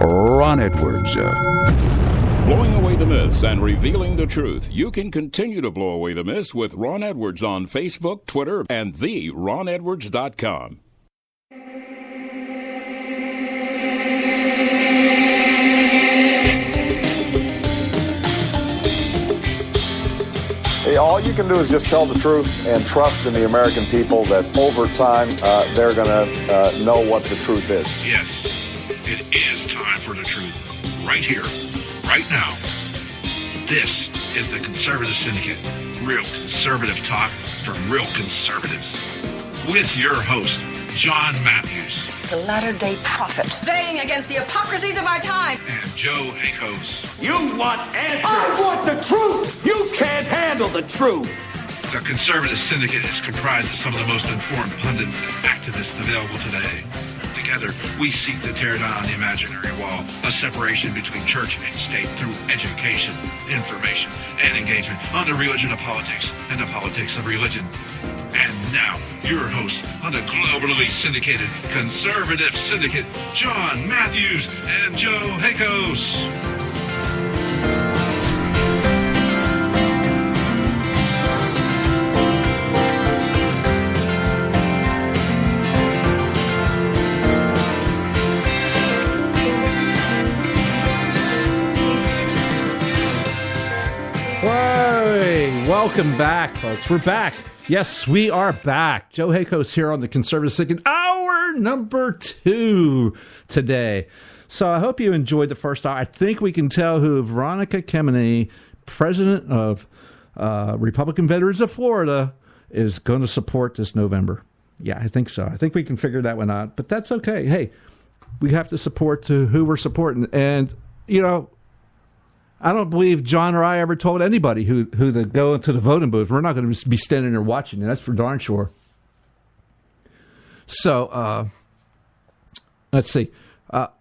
Ron Edwards. Blowing away the myths and revealing the truth. You can continue to blow away the myths with Ron Edwards on Facebook, Twitter, and theronedwards.com. Hey, all you can do is just tell the truth and trust in the American people that over time they're going to know what the truth is. Yes, it is time for the truth. Right here, right now. This is the Conservative Syndicate. Real conservative talk from real conservatives. With your host, John Matthews. The latter-day prophet. Baying against the hypocrisies of our time. And Joe Akos. You want answers. I want the truth. You can't handle the truth. The Conservative Syndicate is comprised of some of the most informed pundits and activists available today. Together, we seek to tear down the imaginary wall, a separation between church and state through education, information, and engagement on the religion of politics and the politics of religion. And now, your host on the globally syndicated Conservative Syndicate, John Matthews and Joe Akos. Welcome back, folks. We're back. Yes, we are back. Joe Akos here on the Conservative Syndicate, hour number 2 today. So I hope you enjoyed the first hour. I think we can tell who Veronica Kemeny, president of Republican Veterans of Florida, is going to support this November. Yeah, I think so. I think we can figure that one out. But that's okay. Hey, we have to support who we're supporting. And, you know, I don't believe John or I ever told anybody who to go into the voting booth. We're not going to be standing there watching it. That's for darn sure. So, let's see.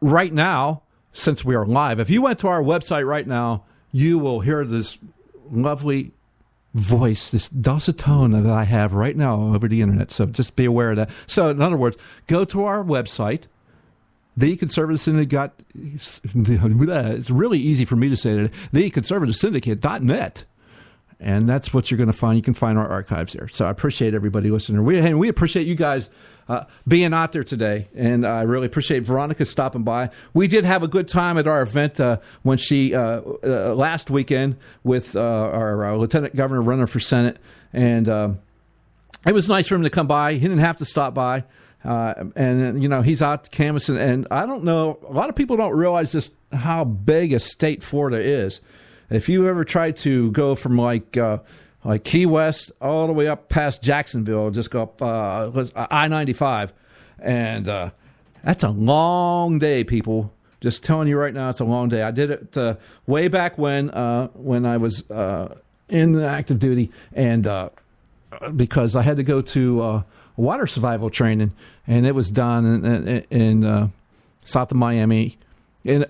Right now, since we are live, if you went to our website right now, you will hear this lovely voice, this dulcet tone that I have right now over the internet. So just be aware of that. So, in other words, go to our website. The Conservative Syndicate, it's really easy for me to say that, theconservativesyndicate.net. And that's what you're going to find. You can find our archives there. So I appreciate everybody listening. We appreciate you guys being out there today. And I really appreciate Veronica stopping by. We did have a good time at our event when she, last weekend, with our Lieutenant Governor running for Senate. And it was nice for him to come by. He didn't have to stop by. And, you know, he's out canvassing, and I don't know, a lot of people don't realize just how big a state Florida is. If you ever try to go from like Key West all the way up past Jacksonville, just go up I-95, and that's a long day, people. Just telling you right now, it's a long day. I did it way back when I was in active duty, and because I had to go to water survival training, and it was done in south of Miami. And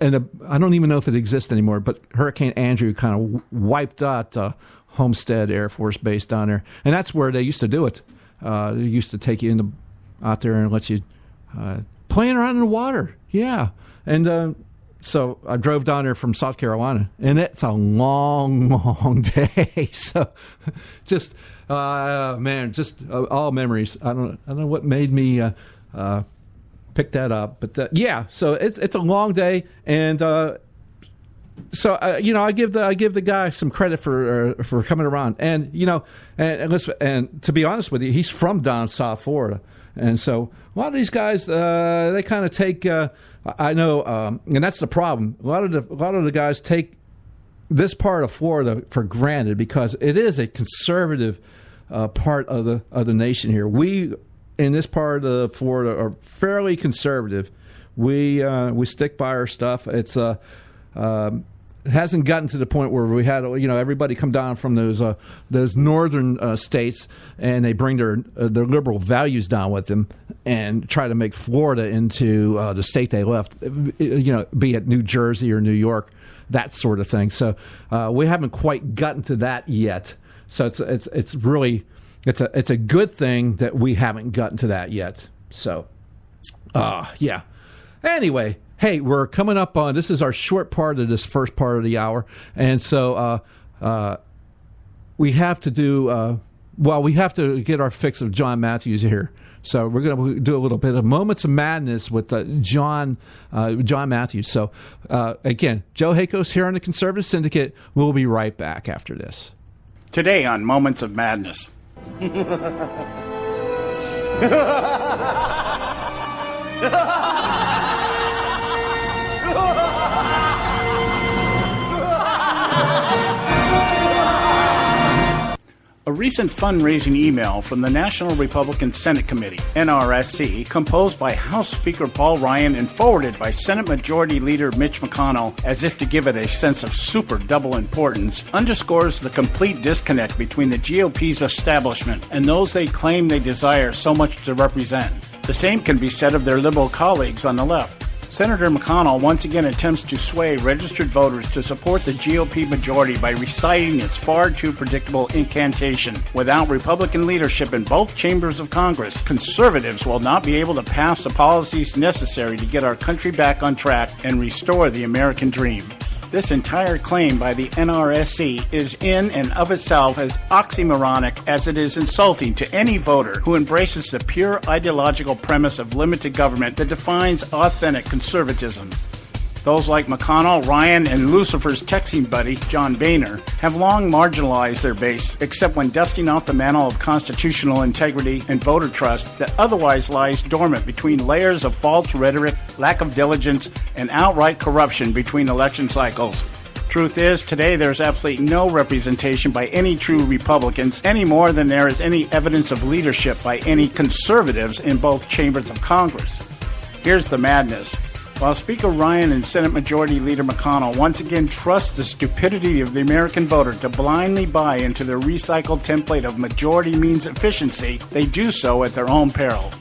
I don't even know if it exists anymore, but Hurricane Andrew kind of wiped out Homestead Air Force Base down there. And that's where they used to do it. They used to take you out there and let you playing around in the water. Yeah. And so I drove down there from South Carolina, and it's a long, long day. So just... man, just all memories. I don't know what made me pick that up. But so it's a long day, and so I give the guy some credit for coming around, and and to be honest with you, he's from down South Florida, and so a lot of these guys they kind of take I know, and that's the problem. A lot of the guys take this part of Florida for granted because it is a conservative part of the nation here. We in this part of Florida are fairly conservative. We stick by our stuff. It's it hasn't gotten to the point where we had everybody come down from those northern states and they bring their liberal values down with them and try to make Florida into the state they left. Be it New Jersey or New York, that sort of thing. So we haven't quite gotten to that yet. So it's really a good thing that we haven't gotten to that yet. So yeah. Anyway. Hey, we're coming up on, this is our short part of this first part of the hour, and so we have to do, we have to get our fix of John Matthews here. So we're going to do a little bit of Moments of Madness with John Matthews. So again, Joe Hakos here on the Conservative Syndicate. We'll be right back after this. Today on Moments of Madness. A recent fundraising email from the National Republican Senate Committee, NRSC, composed by House Speaker Paul Ryan and forwarded by Senate Majority Leader Mitch McConnell as if to give it a sense of super double importance, underscores the complete disconnect between the GOP's establishment and those they claim they desire so much to represent. The same can be said of their liberal colleagues on the left. Senator McConnell once again attempts to sway registered voters to support the GOP majority by reciting its far too predictable incantation. Without Republican leadership in both chambers of Congress, conservatives will not be able to pass the policies necessary to get our country back on track and restore the American dream. This entire claim by the NRSC is in and of itself as oxymoronic as it is insulting to any voter who embraces the pure ideological premise of limited government that defines authentic conservatism. Those like McConnell, Ryan, and Lucifer's texting buddy, John Boehner, have long marginalized their base, except when dusting off the mantle of constitutional integrity and voter trust that otherwise lies dormant between layers of false rhetoric, lack of diligence, and outright corruption between election cycles. Truth is, today there's absolutely no representation by any true Republicans, any more than there is any evidence of leadership by any conservatives in both chambers of Congress. Here's the madness. While Speaker Ryan and Senate Majority Leader McConnell once again trust the stupidity of the American voter to blindly buy into their recycled template of majority means efficiency, they do so at their own peril.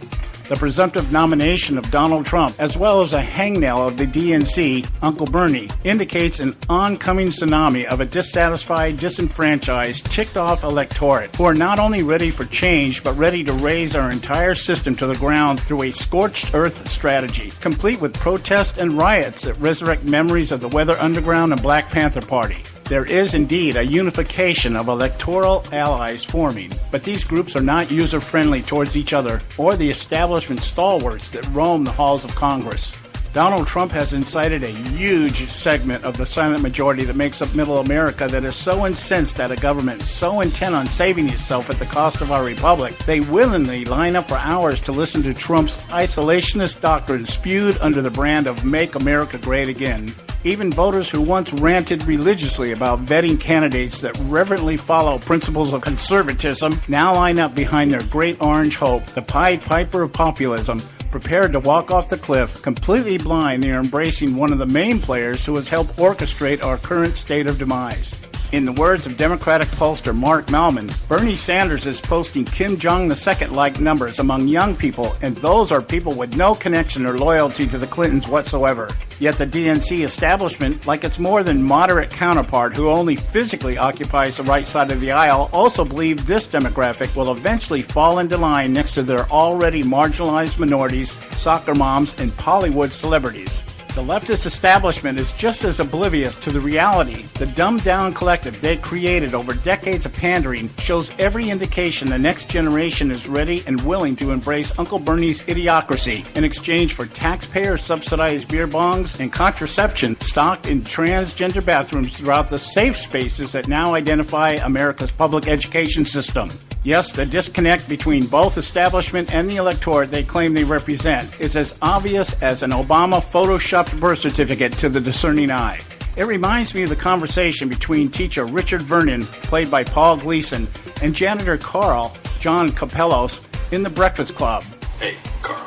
The presumptive nomination of Donald Trump, as well as a hangnail of the DNC, Uncle Bernie, indicates an oncoming tsunami of a dissatisfied, disenfranchised, ticked-off electorate who are not only ready for change, but ready to raise our entire system to the ground through a scorched earth strategy, complete with protests and riots that resurrect memories of the Weather Underground and Black Panther Party. There is indeed a unification of electoral allies forming, but these groups are not user-friendly towards each other or the establishment stalwarts that roam the halls of Congress. Donald Trump has incited a huge segment of the silent majority that makes up middle America that is so incensed at a government so intent on saving itself at the cost of our republic, they willingly line up for hours to listen to Trump's isolationist doctrine spewed under the brand of Make America Great Again. Even voters who once ranted religiously about vetting candidates that reverently follow principles of conservatism now line up behind their great orange hope, the Pied Piper of populism, prepared to walk off the cliff, completely blind they are embracing one of the main players who has helped orchestrate our current state of demise. In the words of Democratic pollster Mark Malman, Bernie Sanders is posting Kim Jong II-like numbers among young people, and those are people with no connection or loyalty to the Clintons whatsoever. Yet the DNC establishment, like its more than moderate counterpart who only physically occupies the right side of the aisle, also believe this demographic will eventually fall into line next to their already marginalized minorities, soccer moms, and Hollywood celebrities. The leftist establishment is just as oblivious to the reality. The dumbed-down collective they created over decades of pandering shows every indication the next generation is ready and willing to embrace Uncle Bernie's idiocracy in exchange for taxpayer-subsidized beer bongs and contraception stocked in transgender bathrooms throughout the safe spaces that now identify America's public education system. Yes, the disconnect between both establishment and the electorate they claim they represent is as obvious as an Obama photoshopped birth certificate to the discerning eye. It reminds me of the conversation between teacher Richard Vernon, played by Paul Gleason, and janitor Carl, John Capellos, in The Breakfast Club. Hey, Carl,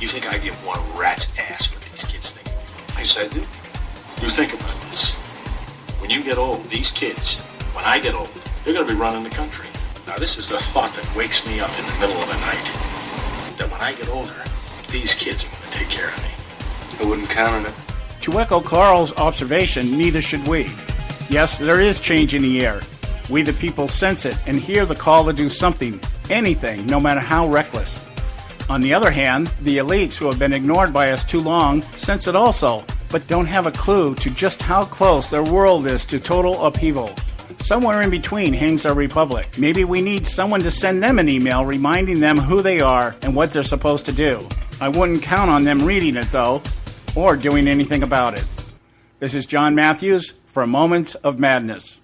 you think I give one rat's ass what these kids think? Yes, I do. You think about this. When you get old, these kids, when I get old, they're going to be running the country. Now, this is the thought that wakes me up in the middle of the night. That when I get older, these kids are going to take care of me. I wouldn't count on it. To echo Carl's observation, neither should we. Yes, there is change in the air. We the people sense it and hear the call to do something, anything, no matter how reckless. On the other hand, the elites who have been ignored by us too long sense it also, but don't have a clue to just how close their world is to total upheaval. Somewhere in between hangs our republic. Maybe we need someone to send them an email reminding them who they are and what they're supposed to do. I wouldn't count on them reading it, though, or doing anything about it. This is John Matthews for Moments of Madness.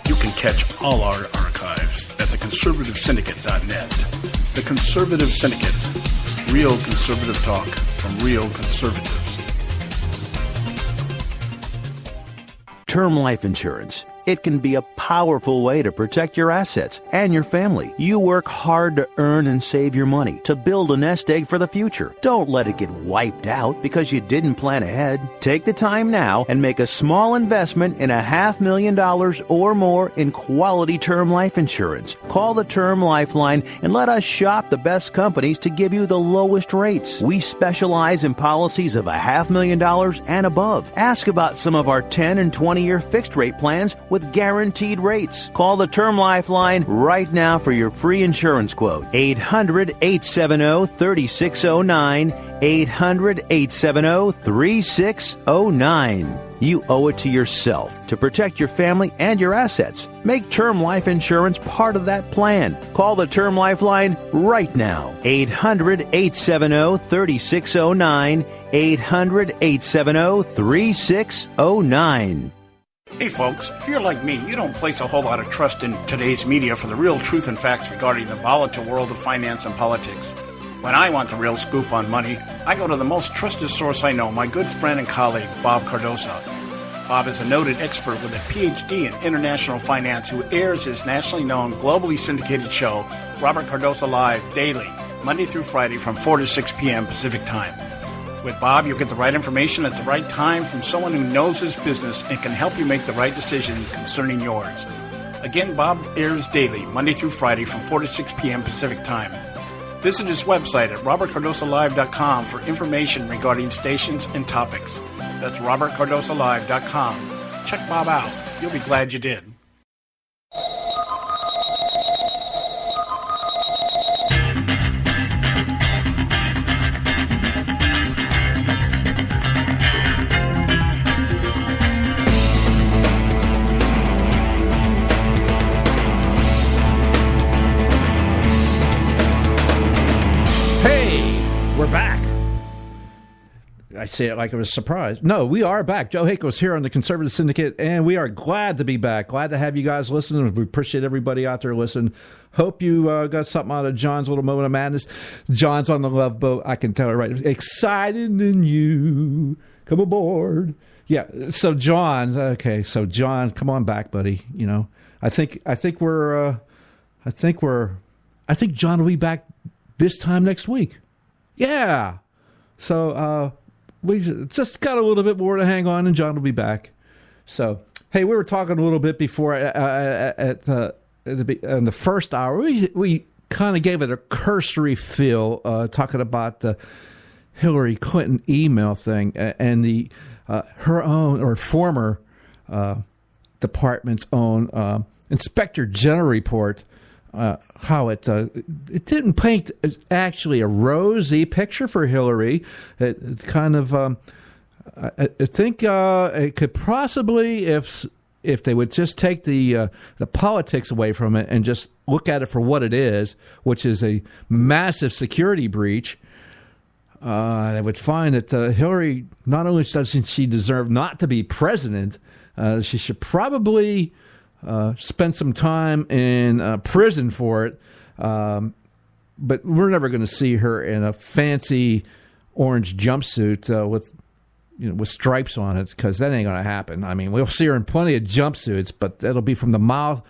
You can catch all our archives at theconservativesyndicate.net. The Conservative Syndicate. Real conservative talk from real conservatives. Term life insurance. It can be a powerful way to protect your assets and your family. You work hard to earn and save your money to build a nest egg for the future. Don't let it get wiped out because you didn't plan ahead. Take the time now and make a small investment in $500,000 or more in quality term life insurance. Call the Term Lifeline and let us shop the best companies to give you the lowest rates. We specialize in policies of $500,000 and above. Ask about some of our 10 and 20-year fixed rate plans with guaranteed rates. Call the Term Lifeline right now for your free insurance quote. 800-870-3609. 800-870-3609. You owe it to yourself to protect your family and your assets. Make term life insurance part of that plan. Call the Term Lifeline right now. 800-870-3609. 800-870-3609. Hey folks, if you're like me, you don't place a whole lot of trust in today's media for the real truth and facts regarding the volatile world of finance and politics. When I want the real scoop on money, I go to the most trusted source I know, my good friend and colleague, Bob Cardoso. Bob is a noted expert with a PhD in international finance who airs his nationally known, globally syndicated show, Robert Cardoso Live, daily, Monday through Friday from 4 to 6 p.m. Pacific Time. With Bob, you'll get the right information at the right time from someone who knows his business and can help you make the right decision concerning yours. Again, Bob airs daily, Monday through Friday from 4 to 6 p.m. Pacific Time. Visit his website at robertcardosolive.com for information regarding stations and topics. That's robertcardosolive.com. Check Bob out. You'll be glad you did. We're back. I say it like it was a surprise. No, we are back. Joe Hakel's here on the Conservative Syndicate, and we are glad to be back. Glad to have you guys listening. We appreciate everybody out there listening. Hope you got something out of John's little moment of madness. John's on the love boat. I can tell it right. Excited than you. Come aboard. Yeah. So John. Okay. So John, come on back, buddy. You know, I think John will be back this time next week. Yeah. So we just got a little bit more to hang on, and John will be back. So, hey, we were talking a little bit before in the first hour. We kind of gave it a cursory feel, talking about Hillary Clinton email thing and the her own or former department's own Inspector General report, how it didn't paint actually a rosy picture for Hillary. It kind of I think it could possibly, if they would just take the politics away from it and just look at it for what it is, which is a massive security breach, they would find that Hillary, not only doesn't she deserve not to be president, she should probably spend some time in prison for it. But we're never going to see her in a fancy orange jumpsuit with stripes on it, because that ain't going to happen. I mean, we'll see her in plenty of jumpsuits, but that'll be from the Mall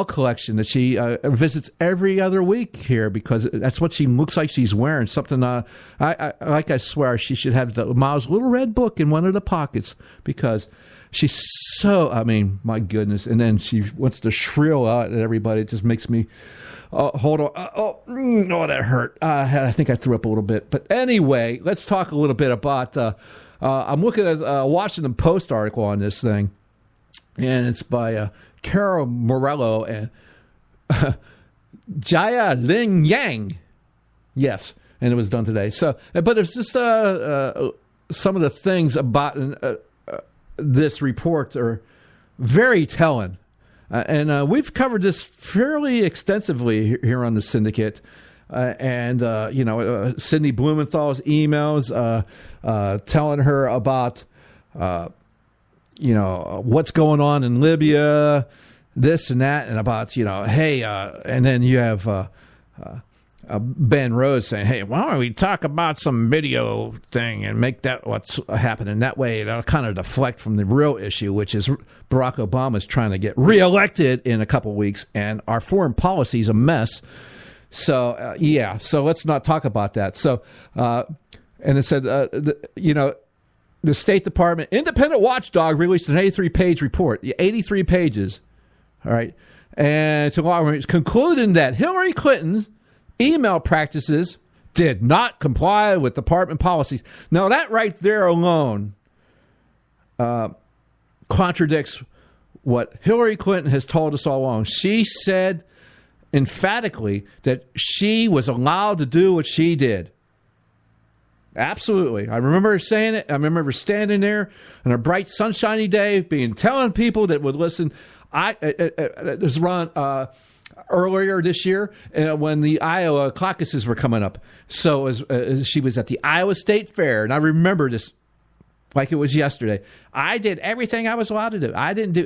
collection that she visits every other week here, because that's what she looks like she's wearing. Something I swear she should have the Miles' little red book in one of the pockets, because she's so, I mean, my goodness. And then she wants to shrill out at everybody. It just makes me, hold on. Oh, that hurt. I think I threw up a little bit. But anyway, let's talk a little bit about, I'm looking at a Washington Post article on this thing, and it's by Carol Morello and Jia Ling Yang. Yes, and it was done today. So, but it's just some of the things about this report are very telling. And we've covered this fairly extensively here on the Syndicate. Sidney Blumenthal's emails telling her about, what's going on in Libya, this and that, and about, hey, and then you have Ben Rose saying, hey, why don't we talk about some video thing and make that what's happening that way? It'll kind of deflect from the real issue, which is Barack Obama's trying to get reelected in a couple weeks, and our foreign policy is a mess. So, so let's not talk about that. So, and it said, the State Department independent watchdog released an 83-page report, 83 pages. All right. And it's concluding that Hillary Clinton's email practices did not comply with department policies. Now, that right there alone contradicts what Hillary Clinton has told us all along. She said emphatically that she was allowed to do what she did. Absolutely. I remember her saying it. I remember standing there on a bright, sunshiny day, telling people that would listen. This was Ron earlier this year when the Iowa caucuses were coming up. So she was at the Iowa State Fair, and I remember this like it was yesterday. I did everything I was allowed to do.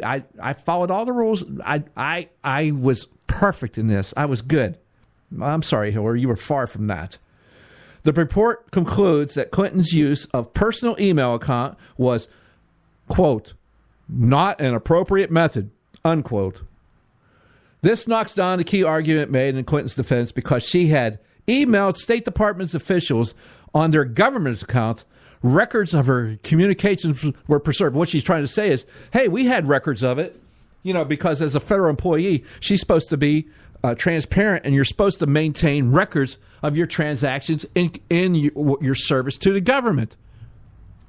I followed all the rules. I was perfect in this. I was good. I'm sorry, Hillary, you were far from that. The report concludes that Clinton's use of personal email account was, quote, not an appropriate method, unquote. This knocks down the key argument made in Clinton's defense, because she had emailed State Department's officials on their government accounts. Records of her communications were preserved. What she's trying to say is, hey, we had records of it, because as a federal employee, she's supposed to be transparent, and you're supposed to maintain records of your transactions in your service to the government.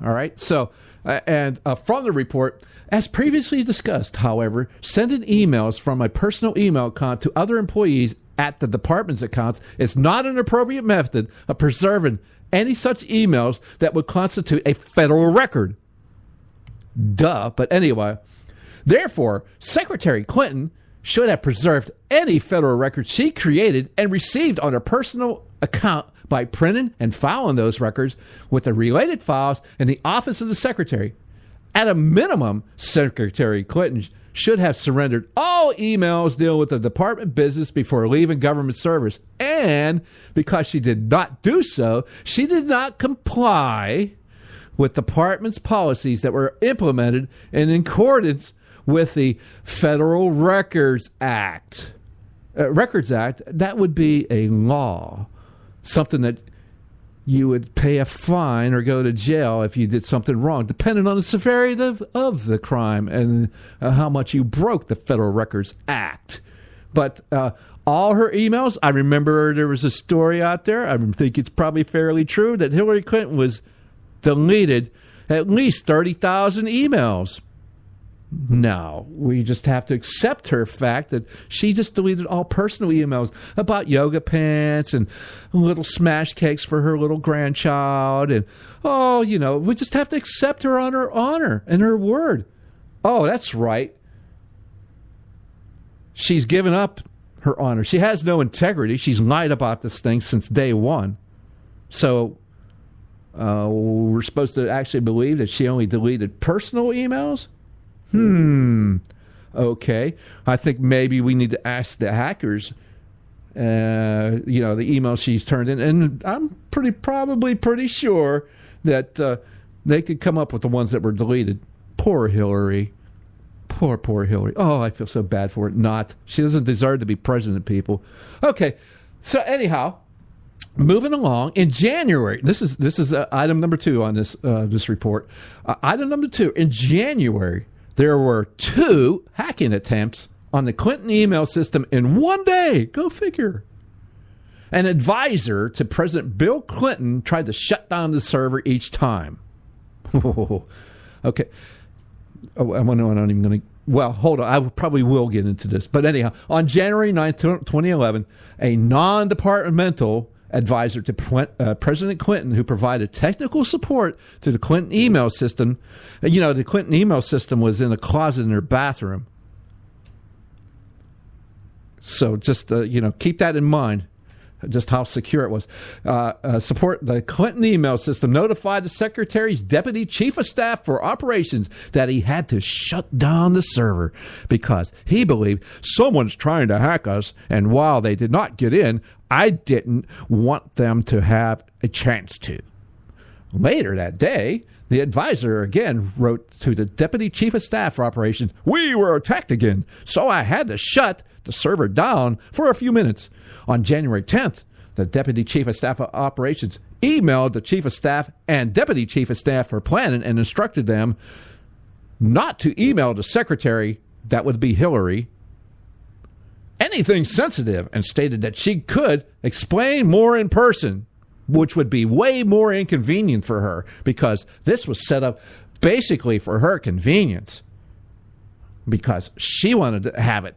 All right. So, and from the report, as previously discussed, however, sending emails from my personal email account to other employees at the department's accounts is not an appropriate method of preserving any such emails that would constitute a federal record. Duh. But anyway, therefore, Secretary Clinton should have preserved any federal records she created and received on her personal account by printing and filing those records with the related files in the office of the secretary. At a minimum, Secretary Clinton should have surrendered all emails dealing with the department business before leaving government service. And because she did not do so, she did not comply with department's policies that were implemented in accordance with the Federal Records Act. That would be a law, something that you would pay a fine or go to jail if you did something wrong, depending on the severity of the crime and how much you broke the Federal Records Act. But all her emails, I remember there was a story out there, I think it's probably fairly true, that Hillary Clinton was deleted at least 30,000 emails. Now, we just have to accept her fact that she just deleted all personal emails about yoga pants and little smash cakes for her little grandchild. And, we just have to accept her on her honor and her word. Oh, that's right. She's given up her honor. She has no integrity. She's lied about this thing since day one. So we're supposed to actually believe that she only deleted personal emails? Okay. I think maybe we need to ask the hackers, the emails she's turned in. And I'm probably pretty sure that they could come up with the ones that were deleted. Poor Hillary. Poor Hillary. Oh, I feel so bad for it. She doesn't deserve to be president, people. Okay. So anyhow, moving along, in January, this is item number 2 on this report. Item number 2, in January, there were 2 hacking attempts on the Clinton email system in one day. Go figure. An advisor to President Bill Clinton tried to shut down the server each time. Okay. Oh, I'm not even going to... Well, hold on. I probably will get into this. But anyhow, on January 9th, 2011, a non-departmental advisor to President Clinton, who provided technical support to the Clinton email system. The Clinton email system was in a closet in her bathroom. So just, keep that in mind, just how secure it was. Support the Clinton email system notified the Secretary's Deputy Chief of Staff for Operations that he had to shut down the server because he believed someone's trying to hack us, and while they did not get in, I didn't want them to have a chance to. Later that day, the advisor again wrote to the Deputy Chief of Staff for Operations, "We were attacked again, so I had to shut the server down for a few minutes." On January 10th, the Deputy Chief of Staff for Operations emailed the Chief of Staff and Deputy Chief of Staff for Planning and instructed them not to email the Secretary, that would be Hillary, anything sensitive, and stated that she could explain more in person, which would be way more inconvenient for her because this was set up basically for her convenience. Because she wanted to have it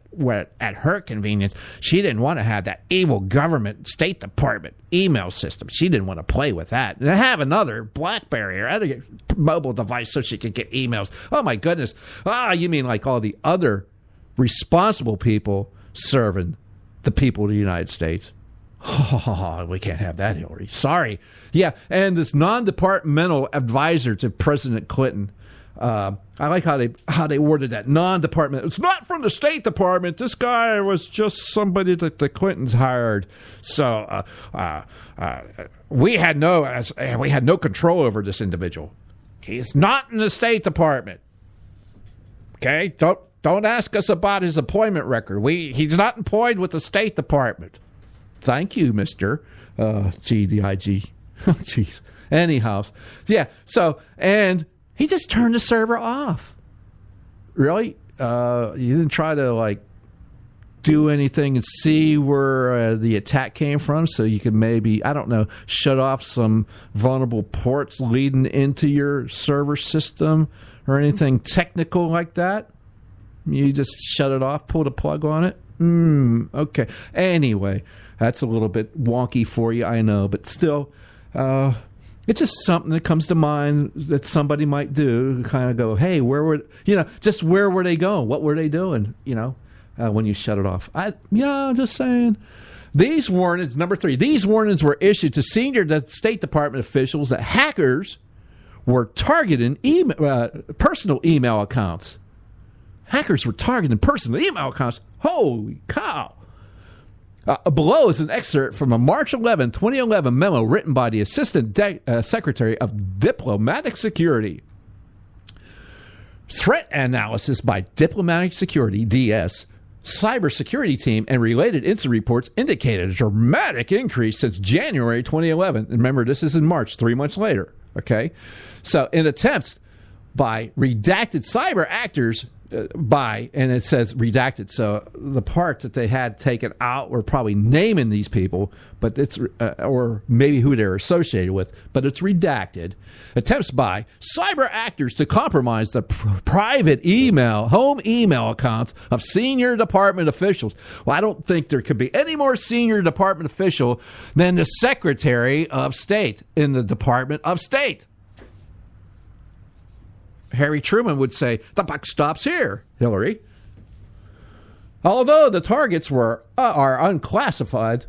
at her convenience. She didn't want to have that evil government State Department email system. She didn't want to play with that. And have another BlackBerry or other mobile device so she could get emails. Oh, my goodness. You mean like all the other responsible people serving the people of the United States? Oh, we can't have that, Hillary. Sorry. Yeah, and this non-departmental advisor to President Clinton, I like how they worded that. Non-department. It's not from the State Department. This guy was just somebody that the Clintons hired. So we had no control over this individual. He's not in the State Department. Okay, don't ask us about his appointment record. He's not employed with the State Department. Thank you, Mr. GDIG. Oh, jeez. Anyhow, yeah. So and. He just turned the server off. Really? You didn't try to, do anything and see where the attack came from so you could maybe, I don't know, shut off some vulnerable ports leading into your server system or anything technical like that? You just shut it off, pull the plug on it? Okay. Anyway, that's a little bit wonky for you, I know, but still... it's just something that comes to mind that somebody might do. Kind of go, hey, where were they going? What were they doing? When you shut it off. I'm just saying. These warnings, number 3, these warnings were issued to senior State Department officials that hackers were targeting personal email accounts. Hackers were targeting personal email accounts. Holy cow. Below is an excerpt from a March 11, 2011 memo written by the Assistant Secretary of Diplomatic Security. Threat analysis by Diplomatic Security, DS, cybersecurity team, and related incident reports indicated a dramatic increase since January 2011. Remember, this is in March, 3 months later. Okay? So, in attempts by redacted cyber actors by, and it says redacted. So the parts that they had taken out were probably naming these people, but it's or maybe who they're associated with, but it's redacted. Attempts by cyber actors to compromise the private home email accounts of senior department officials. Well, I don't think there could be any more senior department official than the Secretary of State in the Department of State. Harry Truman would say, the buck stops here, Hillary. Although the targets are unclassified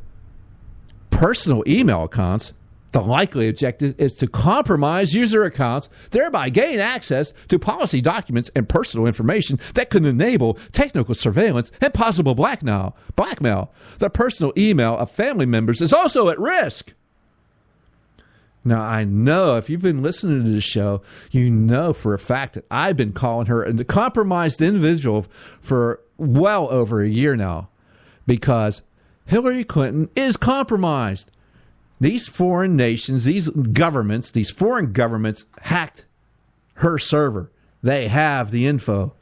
personal email accounts, the likely objective is to compromise user accounts, thereby gain access to policy documents and personal information that could enable technical surveillance and possible blackmail. The personal email of family members is also at risk. Now, I know if you've been listening to this show, you know for a fact that I've been calling her a compromised individual for well over a year now, because Hillary Clinton is compromised. These foreign nations, these foreign governments hacked her server. They have the info.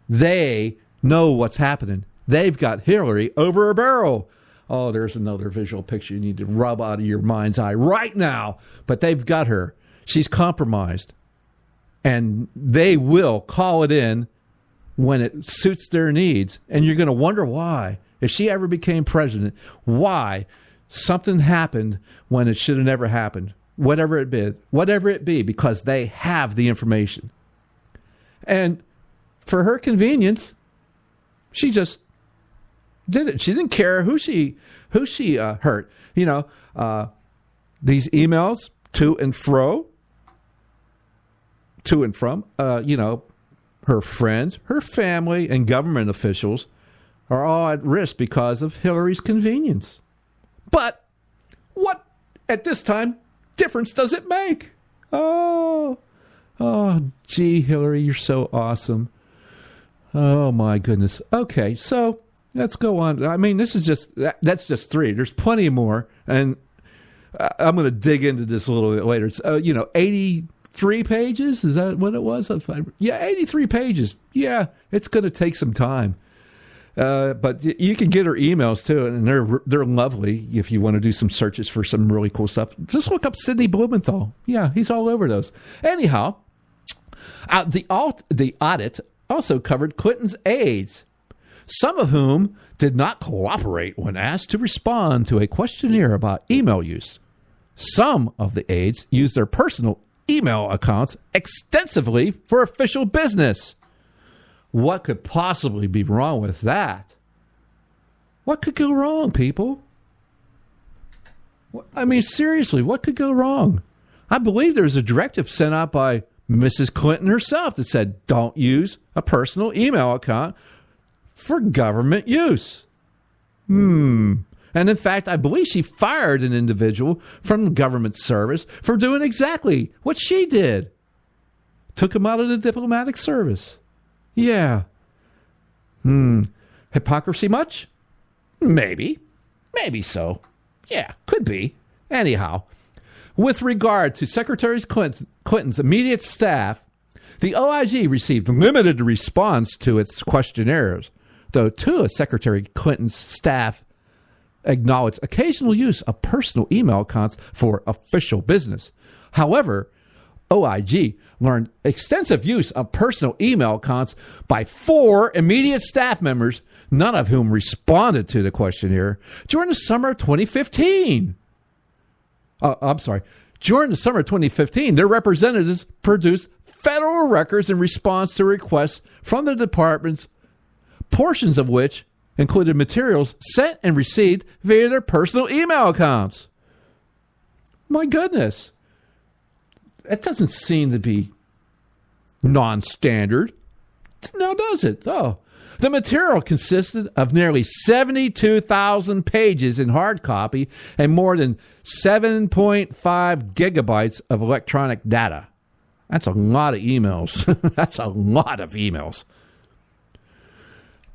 They know what's happening. They've got Hillary over a barrel. Oh, there's another visual picture you need to rub out of your mind's eye right now. But they've got her. She's compromised. And they will call it in when it suits their needs. And you're going to wonder why. If she ever became president, why something happened when it should have never happened. Whatever it be, because they have the information. And for her convenience, she just did it. She didn't care who she hurt. These emails to and from, her friends, her family, and government officials are all at risk because of Hillary's convenience. But what, at this time, difference does it make? Oh, gee, Hillary, you're so awesome. Oh, my goodness. Okay, so let's go on. I mean, that's just 3. There's plenty more, and I'm going to dig into this a little bit later. It's 83 pages. Is that what it was? Yeah, 83 pages. Yeah, it's going to take some time. But you can get her emails too, and they're lovely. If you want to do some searches for some really cool stuff, just look up Sidney Blumenthal. Yeah, he's all over those. Anyhow, the audit also covered Clinton's aides, some of whom did not cooperate when asked to respond to a questionnaire about email use. Some of the aides used their personal email accounts extensively for official business. What could possibly be wrong with that? What could go wrong, people? I mean, seriously, what could go wrong? I believe there's a directive sent out by Mrs. Clinton herself that said, don't use a personal email account for government use. And in fact, I believe she fired an individual from government service for doing exactly what she did. Took him out of the diplomatic service. Yeah. Hypocrisy much? Maybe. Maybe so. Yeah, could be. Anyhow, with regard to Secretary Clinton's immediate staff, the OIG received limited response to its questionnaires, though 2 of Secretary Clinton's staff acknowledged occasional use of personal email accounts for official business. However, OIG learned extensive use of personal email accounts by 4 immediate staff members, none of whom responded to the questionnaire, during the summer of 2015. During the summer of 2015, their representatives produced federal records in response to requests from the departments, portions of which included materials sent and received via their personal email accounts. My goodness. That doesn't seem to be non-standard. Now, does it? Oh. The material consisted of nearly 72,000 pages in hard copy and more than 7.5 gigabytes of electronic data. That's a lot of emails. That's a lot of emails.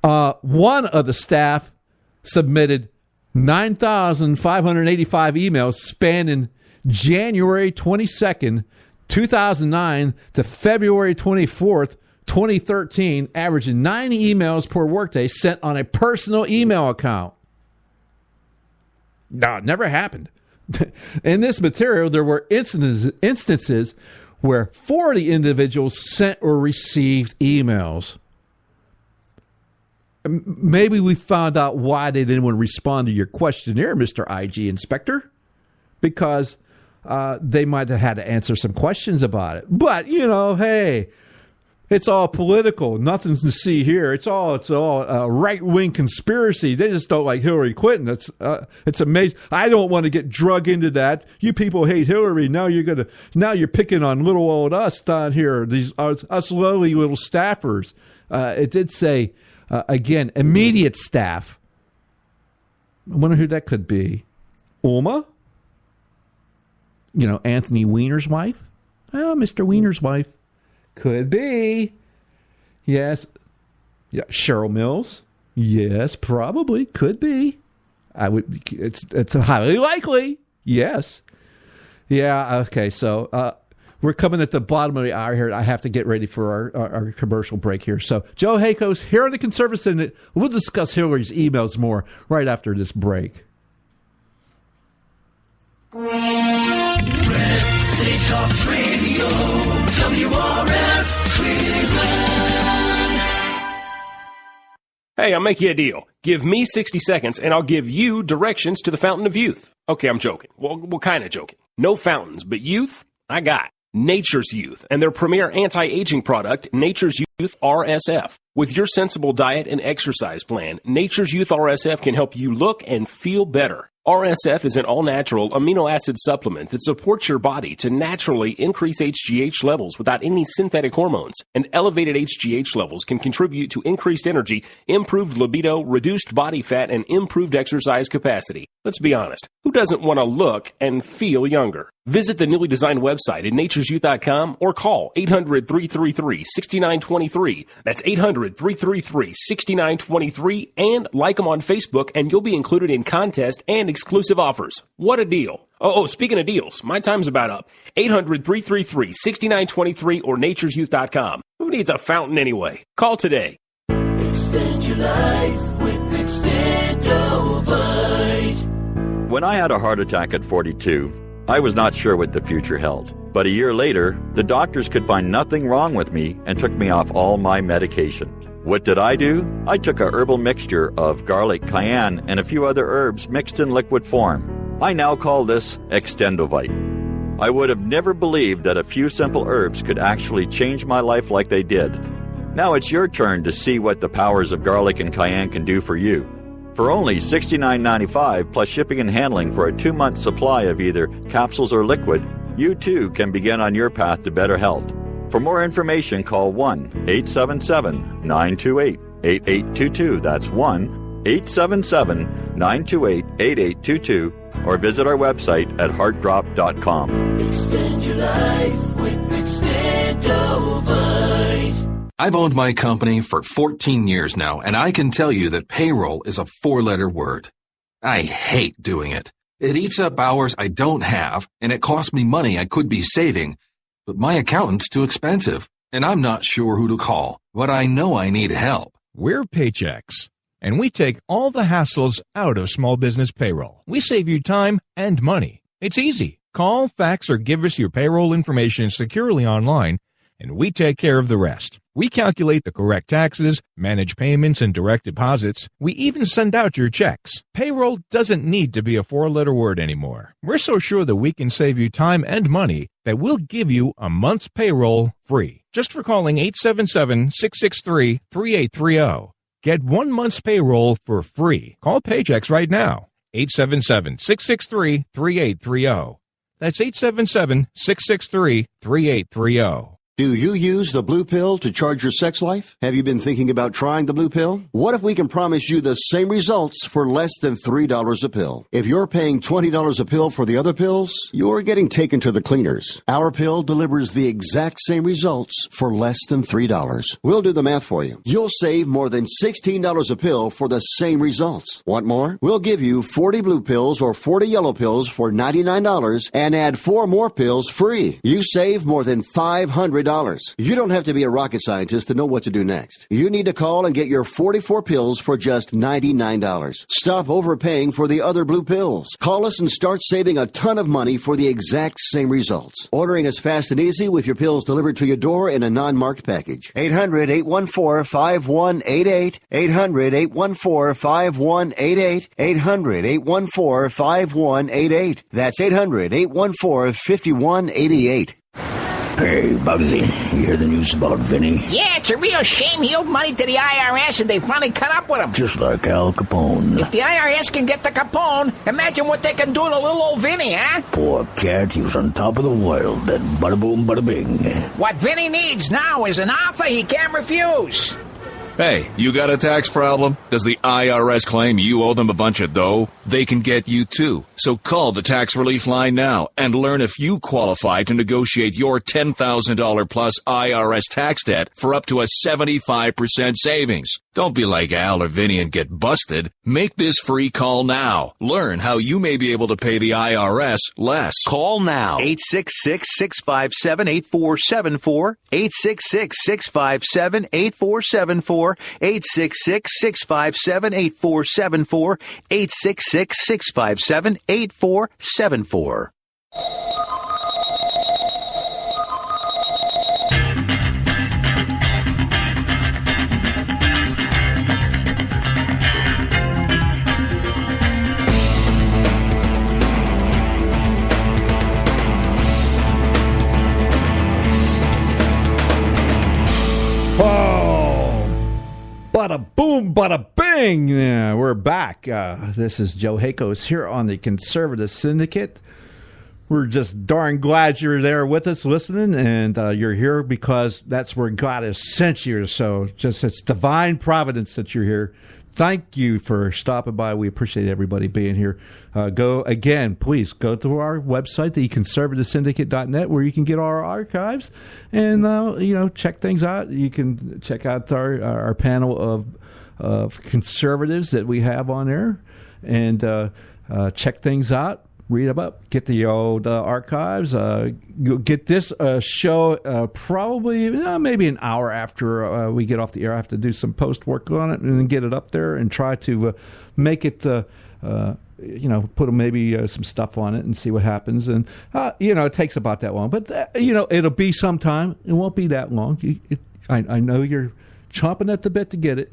One of the staff submitted 9,585 emails spanning January 22nd, 2009 to February 24th, 2013, averaging 90 emails per workday sent on a personal email account. No, it never happened. In this material, there were instances where 40 individuals sent or received emails. Maybe we found out why they didn't want to respond to your questionnaire, Mr. IG Inspector, because they might have had to answer some questions about it. But, hey, it's all political. Nothing to see here. It's all a right-wing conspiracy. They just don't like Hillary Clinton. It's amazing. I don't want to get drug into that. You people hate Hillary. Now you're picking on little old us down here. These us lowly little staffers. It did say again, immediate staff. I wonder who that could be. Uma? Anthony Weiner's wife? Oh, Mr. Weiner's wife. Could be. Yes. Yeah. Cheryl Mills? Yes, probably. Could be. It's highly likely. Yes. Yeah, okay. So we're coming at the bottom of the hour here. I have to get ready for our commercial break here. So Joe Hakos here on the Conservative Syndicate. We'll discuss Hillary's emails more right after this break. City Talk Radio, WRS Cleveland. Hey, I'll make you a deal. Give me 60 seconds and I'll give you directions to the Fountain of Youth. Okay, I'm joking. Well, kind of joking. No fountains, but youth, I got. Nature's Youth and their premier anti-aging product, Nature's Youth RSF. With your sensible diet and exercise plan, Nature's Youth RSF can help you look and feel better. RSF is an all-natural amino acid supplement that supports your body to naturally increase HGH levels without any synthetic hormones. And elevated HGH levels can contribute to increased energy, improved libido, reduced body fat, and improved exercise capacity. Let's be honest, who doesn't want to look and feel younger? Visit the newly designed website at naturesyouth.com or call 800-333-6923. That's 800-333-6923 and like them on Facebook and you'll be included in contests and exclusive offers. What a deal. Oh, speaking of deals, my time's about up. 800-333-6923 or naturesyouth.com. Who needs a fountain anyway? Call today. Extend your life with Extendovite. When I had a heart attack at 42, I was not sure what the future held. But a year later, the doctors could find nothing wrong with me and took me off all my medication. What did I do? I took a herbal mixture of garlic, cayenne, and a few other herbs mixed in liquid form. I now call this Extendovite. I would have never believed that a few simple herbs could actually change my life like they did. Now it's your turn to see what the powers of garlic and cayenne can do for you. For only $69.95 plus shipping and handling for a 2-month supply of either capsules or liquid, you too can begin on your path to better health. For more information, call 1-877-928-8822. That's 1-877-928-8822. Or visit our website at heartdrop.com. Extend your life with Extendovite. I've owned my company for 14 years now, and I can tell you that payroll is a 4-letter word. I hate doing it. It eats up hours I don't have, and it costs me money I could be saving. But my accountant's too expensive, and I'm not sure who to call, but I know I need help. We're Paychex, and we take all the hassles out of small business payroll. We save you time and money. It's easy. Call, fax, or give us your payroll information securely online, and we take care of the rest. We calculate the correct taxes, manage payments and direct deposits. We even send out your checks. Payroll doesn't need to be a 4-letter word anymore. We're so sure that we can save you time and money that we'll give you a month's payroll free. Just for calling 877-663-3830. Get 1 month's payroll for free. Call Paychex right now. 877-663-3830. That's 877-663-3830. Do you use the blue pill to charge your sex life? Have you been thinking about trying the blue pill? What if we can promise you the same results for less than $3 a pill? If you're paying $20 a pill for the other pills, you're getting taken to the cleaners. Our pill delivers the exact same results for less than $3. We'll do the math for you. You'll save more than $16 a pill for the same results. Want more? We'll give you 40 blue pills or 40 yellow pills for $99 and add 4 more pills free. You save more than $500 $10,000. You don't have to be a rocket scientist to know what to do next. You need to call and get your 44 pills for just $99. Stop overpaying for the other blue pills. Call us and start saving a ton of money for the exact same results. Ordering is fast and easy with your pills delivered to your door in a non-marked package. 800-814-5188. 800-814-5188. 800-814-5188. That's 800-814-5188. Hey, Bugsy, you hear the news about Vinny? Yeah, it's a real shame he owed money to the IRS and they finally cut up with him. Just like Al Capone. If the IRS can get to Capone, imagine what they can do to little old Vinny, huh? Poor cat, he was on top of the world, and bada boom, bada bing. What Vinny needs now is an offer he can't refuse. Hey, you got a tax problem? Does the IRS claim you owe them a bunch of dough? They can get you too. So call the tax relief line now and learn if you qualify to negotiate your $10,000 plus IRS tax debt for up to a 75% savings. Don't be like Al or Vinny and get busted. Make this free call now. Learn how you may be able to pay the IRS less. Call now. 866-657-8474. 866-657-8474. 866-657-8474. 866-657-8474. Bada boom, bada bing. Yeah, we're back. This is Joe Hakos here on the Conservative Syndicate. We're just darn glad you're there with us listening, and you're here because that's where God has sent you. So just it's divine providence that you're here. Thank you for stopping by. We appreciate everybody being here. Please go to our website, theconservativesyndicate.net, where you can get our archives and, check things out. You can check out our panel of conservatives that we have on there and check things out. Read about, get the old archives. Get this show probably maybe an hour after we get off the air. I have to do some post work on it and then get it up there and try to make it, put maybe some stuff on it and see what happens. And, it takes about that long. But, it'll be some time. It won't be that long. I know you're chomping at the bit to get it.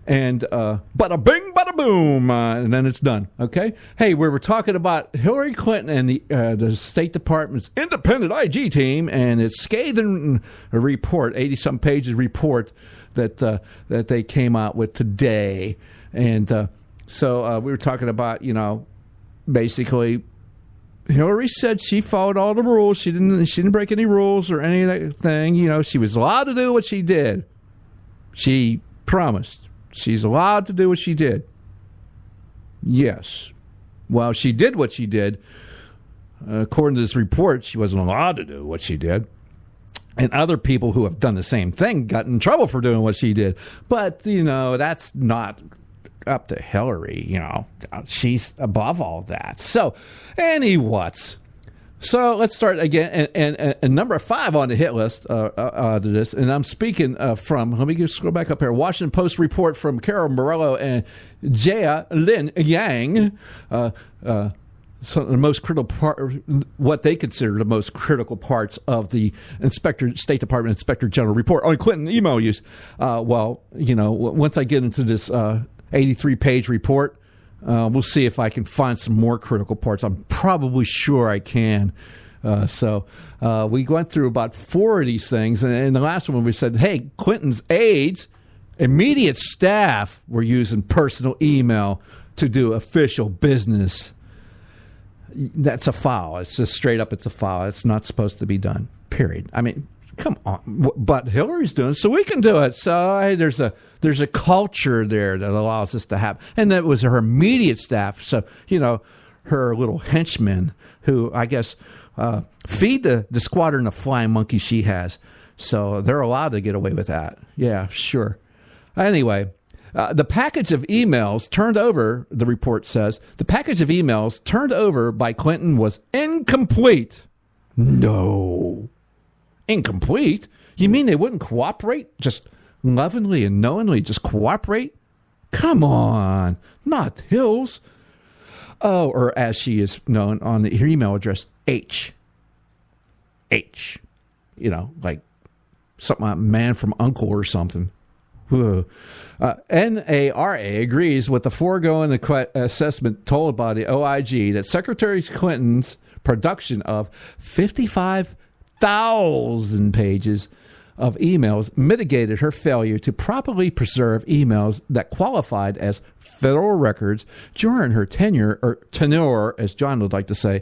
And bada bing, bada boom, and then it's done. Okay. Hey, we were talking about Hillary Clinton and the State Department's independent IG team and its scathing report, 80-some pages report that they came out with today. And so we were talking about, basically, Hillary said she followed all the rules. She didn't break any rules or anything. She was allowed to do what she did. She promised. She's allowed to do what she did. Yes. Well, she did what she did. According to this report, she wasn't allowed to do what she did. And other people who have done the same thing got in trouble for doing what she did. But, that's not up to Hillary. She's above all that. So, So let's start again. And number 5 on the hit list to this, and I'm speaking from, let me just scroll back up here, Washington Post report from Carol Morello and Jia Lin Yang. Some of the most critical what they consider the most critical parts of the State Department Inspector General report on Clinton email use. Once I get into this 83-page report, we'll see if I can find some more critical parts. I'm probably sure I can. So we went through about 4 of these things. And in the last one, we said, hey, Clinton's aides, immediate staff were using personal email to do official business. That's a foul. It's just straight up, it's a foul. It's not supposed to be done, period. I mean, come on. But Hillary's doing it, so we can do it. So hey, there's a culture there that allows this to happen. And that was her immediate staff. So, her little henchmen who, I guess, feed the squadron of flying monkeys she has. So they're allowed to get away with that. Yeah, sure. Anyway, the package of emails turned over, the report says, the package of emails turned over by Clinton was incomplete. No. Incomplete? You mean they wouldn't cooperate? Just lovingly and knowingly just cooperate? Come on. Not Hills. Oh, or as she is known on her email address, H. You know, like something like man from Uncle or something. NARA agrees with the foregoing assessment told by the OIG that Secretary Clinton's production of 55,000 pages of emails mitigated her failure to properly preserve emails that qualified as federal records during her tenure, as John would like to say,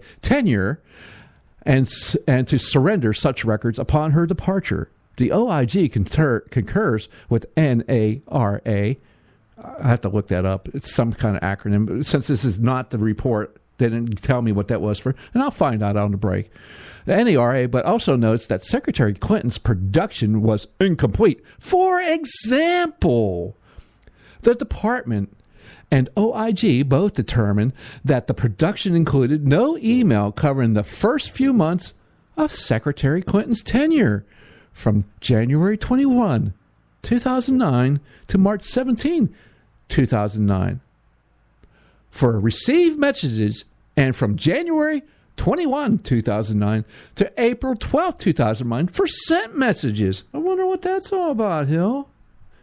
and to surrender such records upon her departure. The OIG concurs with NARA. I have to look that up. It's some kind of acronym. But since this is not the report, they didn't tell me what that was for, and I'll find out on the break. The NARA, but also notes that Secretary Clinton's production was incomplete. For example, the department and OIG both determined that the production included no email covering the first few months of Secretary Clinton's tenure, from January 21, 2009 to March 17, 2009. For received messages, and from January 21, 2009 to April 12, 2009 for sent messages. I wonder what that's all about, Hill.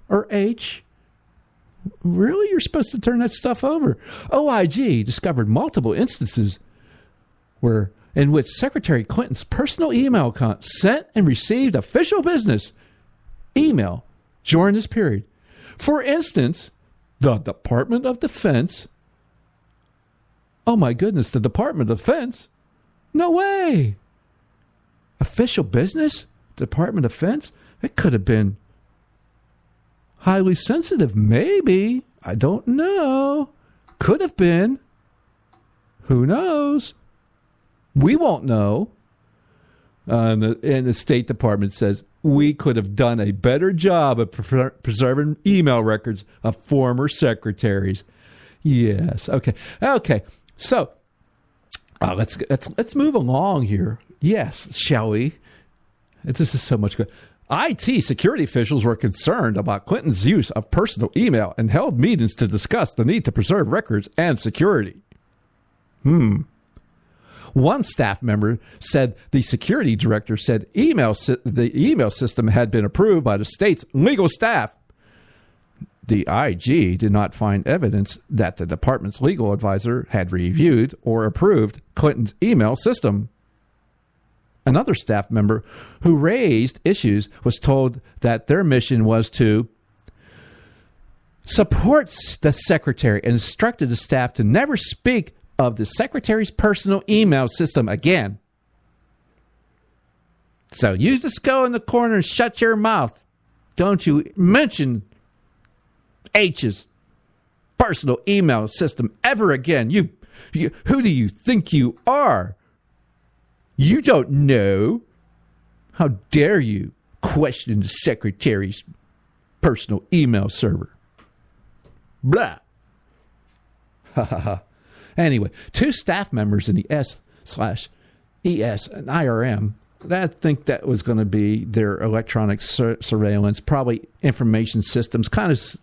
Or H. Really? You're supposed to turn that stuff over. OIG discovered multiple instances in which Secretary Clinton's personal email account sent and received official business email during this period. For instance, the Department of Defense. Oh my goodness, the Department of Defense? No way. Official business? Department of Defense? It could have been highly sensitive. Maybe. I don't know. Could have been. Who knows? We won't know. And the State Department says, we could have done a better job of preserving email records of former secretaries. Yes. Okay. So let's move along here. Yes, shall we? This is so much good. IT security officials were concerned about Clinton's use of personal email and held meetings to discuss the need to preserve records and security. One staff member said the security director said the email system had been approved by the state's legal staff. The IG did not find evidence that the department's legal advisor had reviewed or approved Clinton's email system. Another staff member who raised issues was told that their mission was to support the secretary and instructed the staff to never speak of the secretary's personal email system again. So you just go in the corner and shut your mouth. Don't you mention H's personal email system ever again. You who do you think you are? You don't know. How dare you question the secretary's personal email server? Blah. Ha ha ha. Anyway, two staff members in the S/ES and IRM, I think that was going to be their electronic surveillance, probably information systems, kind of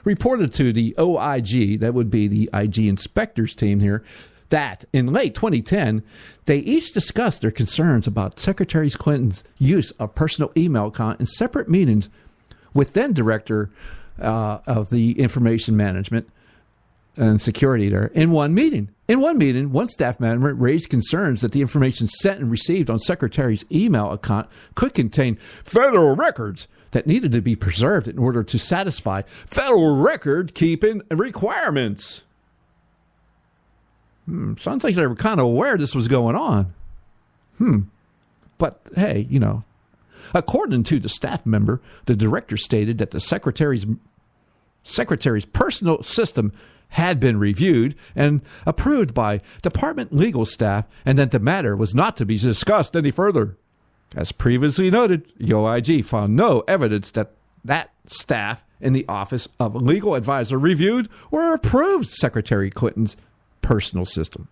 reported to the OIG, that would be the IG inspectors team here, that in late 2010, they each discussed their concerns about Secretary Clinton's use of personal email account in separate meetings with then director of the information management and security there in one meeting. In one meeting, one staff member raised concerns that the information sent and received on Secretary's email account could contain federal records that needed to be preserved in order to satisfy federal record-keeping requirements. Sounds like they were kind of aware this was going on. But, hey, according to the staff member, the director stated that the Secretary's personal system had been reviewed and approved by department legal staff, and that the matter was not to be discussed any further. As previously noted, the OIG found no evidence that staff in the Office of Legal Advisor reviewed or approved Secretary Clinton's personal system.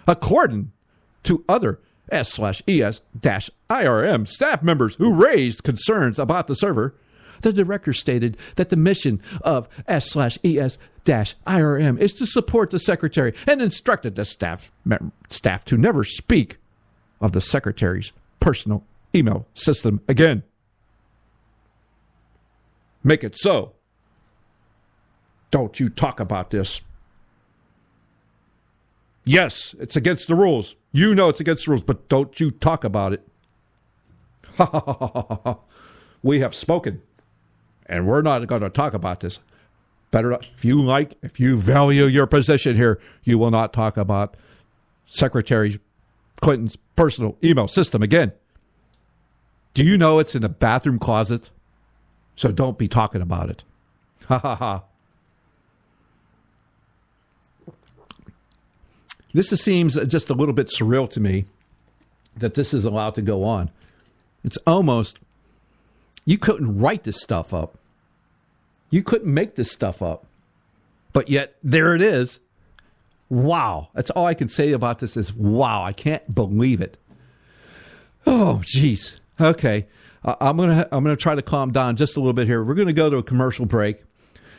According to other S/ES-IRM staff members who raised concerns about the server, the director stated that the mission of S/ES-IRM is to support the secretary and instructed the staff to never speak of the secretary's personal email system again. Make it so. Don't you talk about this. Yes, it's against the rules. You know it's against the rules, but don't you talk about it. We have spoken, and we're not going to talk about this. Better, if you value your position here, you will not talk about Secretary Clinton's personal email system again. Do you know it's in the bathroom closet? So don't be talking about it. Ha ha ha. This seems just a little bit surreal to me that this is allowed to go on. It's almost, you couldn't write this stuff up. You couldn't make this stuff up. But yet, there it is. Wow. That's all I can say about this is, wow, I can't believe it. Oh, geez. Okay. I'm gonna try to calm down just a little bit here. We're going to go to a commercial break,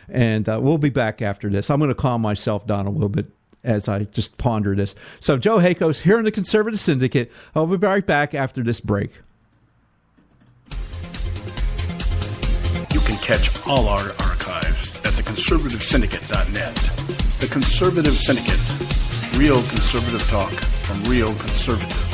and we'll be back after this. I'm going to calm myself down a little bit as I just ponder this. So Joe Hakos here in the Conservative Syndicate. I'll be right back after this break. You can catch all our archives at theconservativesyndicate.net. The Conservative Syndicate. Real conservative talk from real conservatives.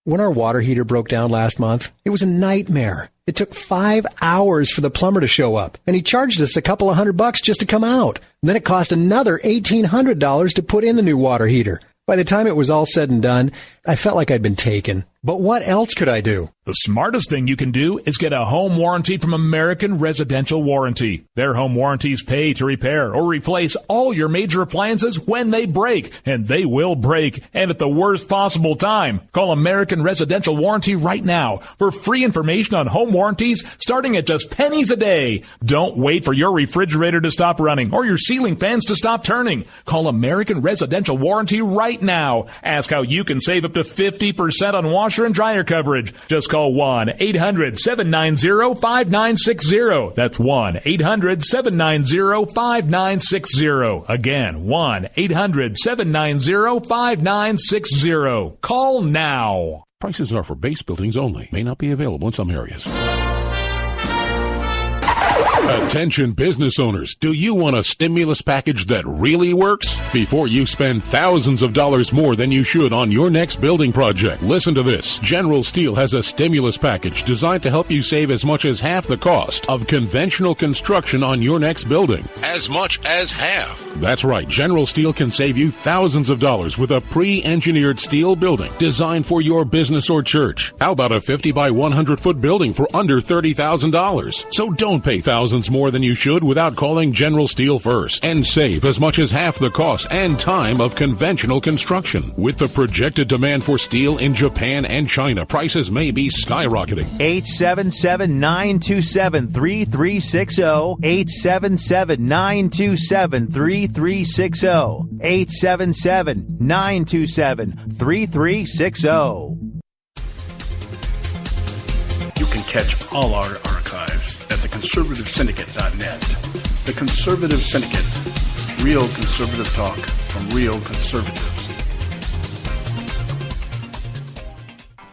When our water heater broke down last month, it was a nightmare. It took 5 hours for the plumber to show up, and he charged us a couple of $100 just to come out. And then it cost another $1,800 to put in the new water heater. By the time it was all said and done, I felt like I'd been taken. But what else could I do? The smartest thing you can do is get a home warranty from American Residential Warranty. Their home warranties pay to repair or replace all your major appliances when they break, and they will break, and at the worst possible time. Call American Residential Warranty right now for free information on home warranties starting at just pennies a day. Don't wait for your refrigerator to stop running or your ceiling fans to stop turning. Call American Residential Warranty right now. Ask how you can save up to 50% on washer and dryer coverage. Just call 1-800-790-5960. That's 1-800-790-5960. Again, 1-800-790-5960. Call now. Prices are for base buildings only. May not be available in some areas. Attention business owners, do you want a stimulus package that really works? Before you spend thousands of dollars more than you should on your next building project, listen to this. General Steel has a stimulus package designed to help you save as much as half the cost of conventional construction on your next building. As much as half. That's right, General Steel can save you thousands of dollars with a pre-engineered steel building designed for your business or church. How about a 50 by 100 foot building for under $30,000? So don't pay thousands more than you should without calling General Steel first and save as much as half the cost and time of conventional construction. With the projected demand for steel in Japan and China, prices may be skyrocketing. 877-927-3360. 877-927-3360. 877-927-3360. You can catch all our archives at theconservativesyndicate.net. The Conservative Syndicate. Real conservative talk from real conservatives.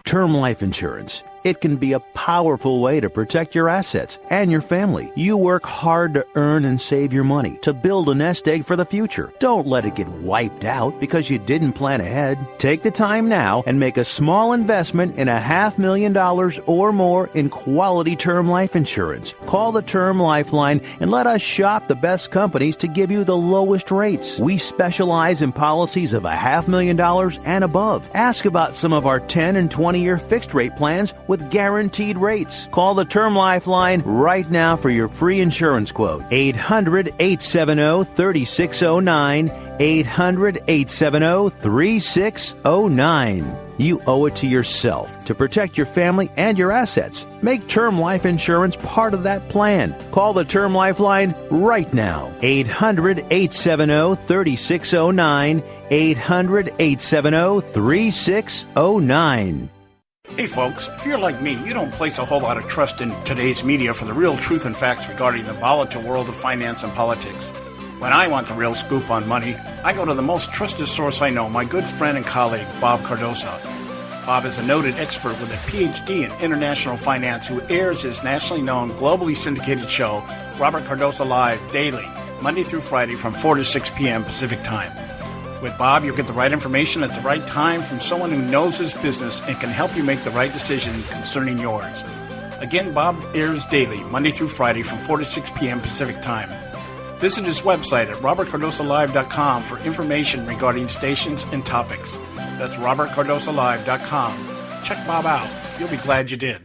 Term life insurance. It can be a powerful way to protect your assets and your family. You work hard to earn and save your money to build a nest egg for the future. Don't let it get wiped out because you didn't plan ahead. Take the time now and make a small investment in $500,000 or more in quality term life insurance. Call the Term Lifeline and let us shop the best companies to give you the lowest rates. We specialize in policies of $500,000 and above. Ask about some of our 10 and 20-year fixed rate plans with guaranteed rates. Call the Term Lifeline right now for your free insurance quote. 800-870-3609. 800-870-3609. You owe it to yourself to protect your family and your assets. Make term life insurance part of that plan. Call the Term Lifeline right now. 800-870-3609. 800-870-3609. Hey folks, if you're like me, you don't place a whole lot of trust in today's media for the real truth and facts regarding the volatile world of finance and politics. When I want the real scoop on money, I go to the most trusted source I know, my good friend and colleague, Bob Cardosa. Bob is a noted expert with a PhD in international finance who airs his nationally known, globally syndicated show, Robert Cardosa Live, daily, Monday through Friday from 4 to 6 p.m. Pacific Time. With Bob, you'll get the right information at the right time from someone who knows his business and can help you make the right decision concerning yours. Again, Bob airs daily, Monday through Friday from 4 to 6 p.m. Pacific Time. Visit his website at robertcardosalive.com for information regarding stations and topics. That's robertcardosalive.com. Check Bob out. You'll be glad you did.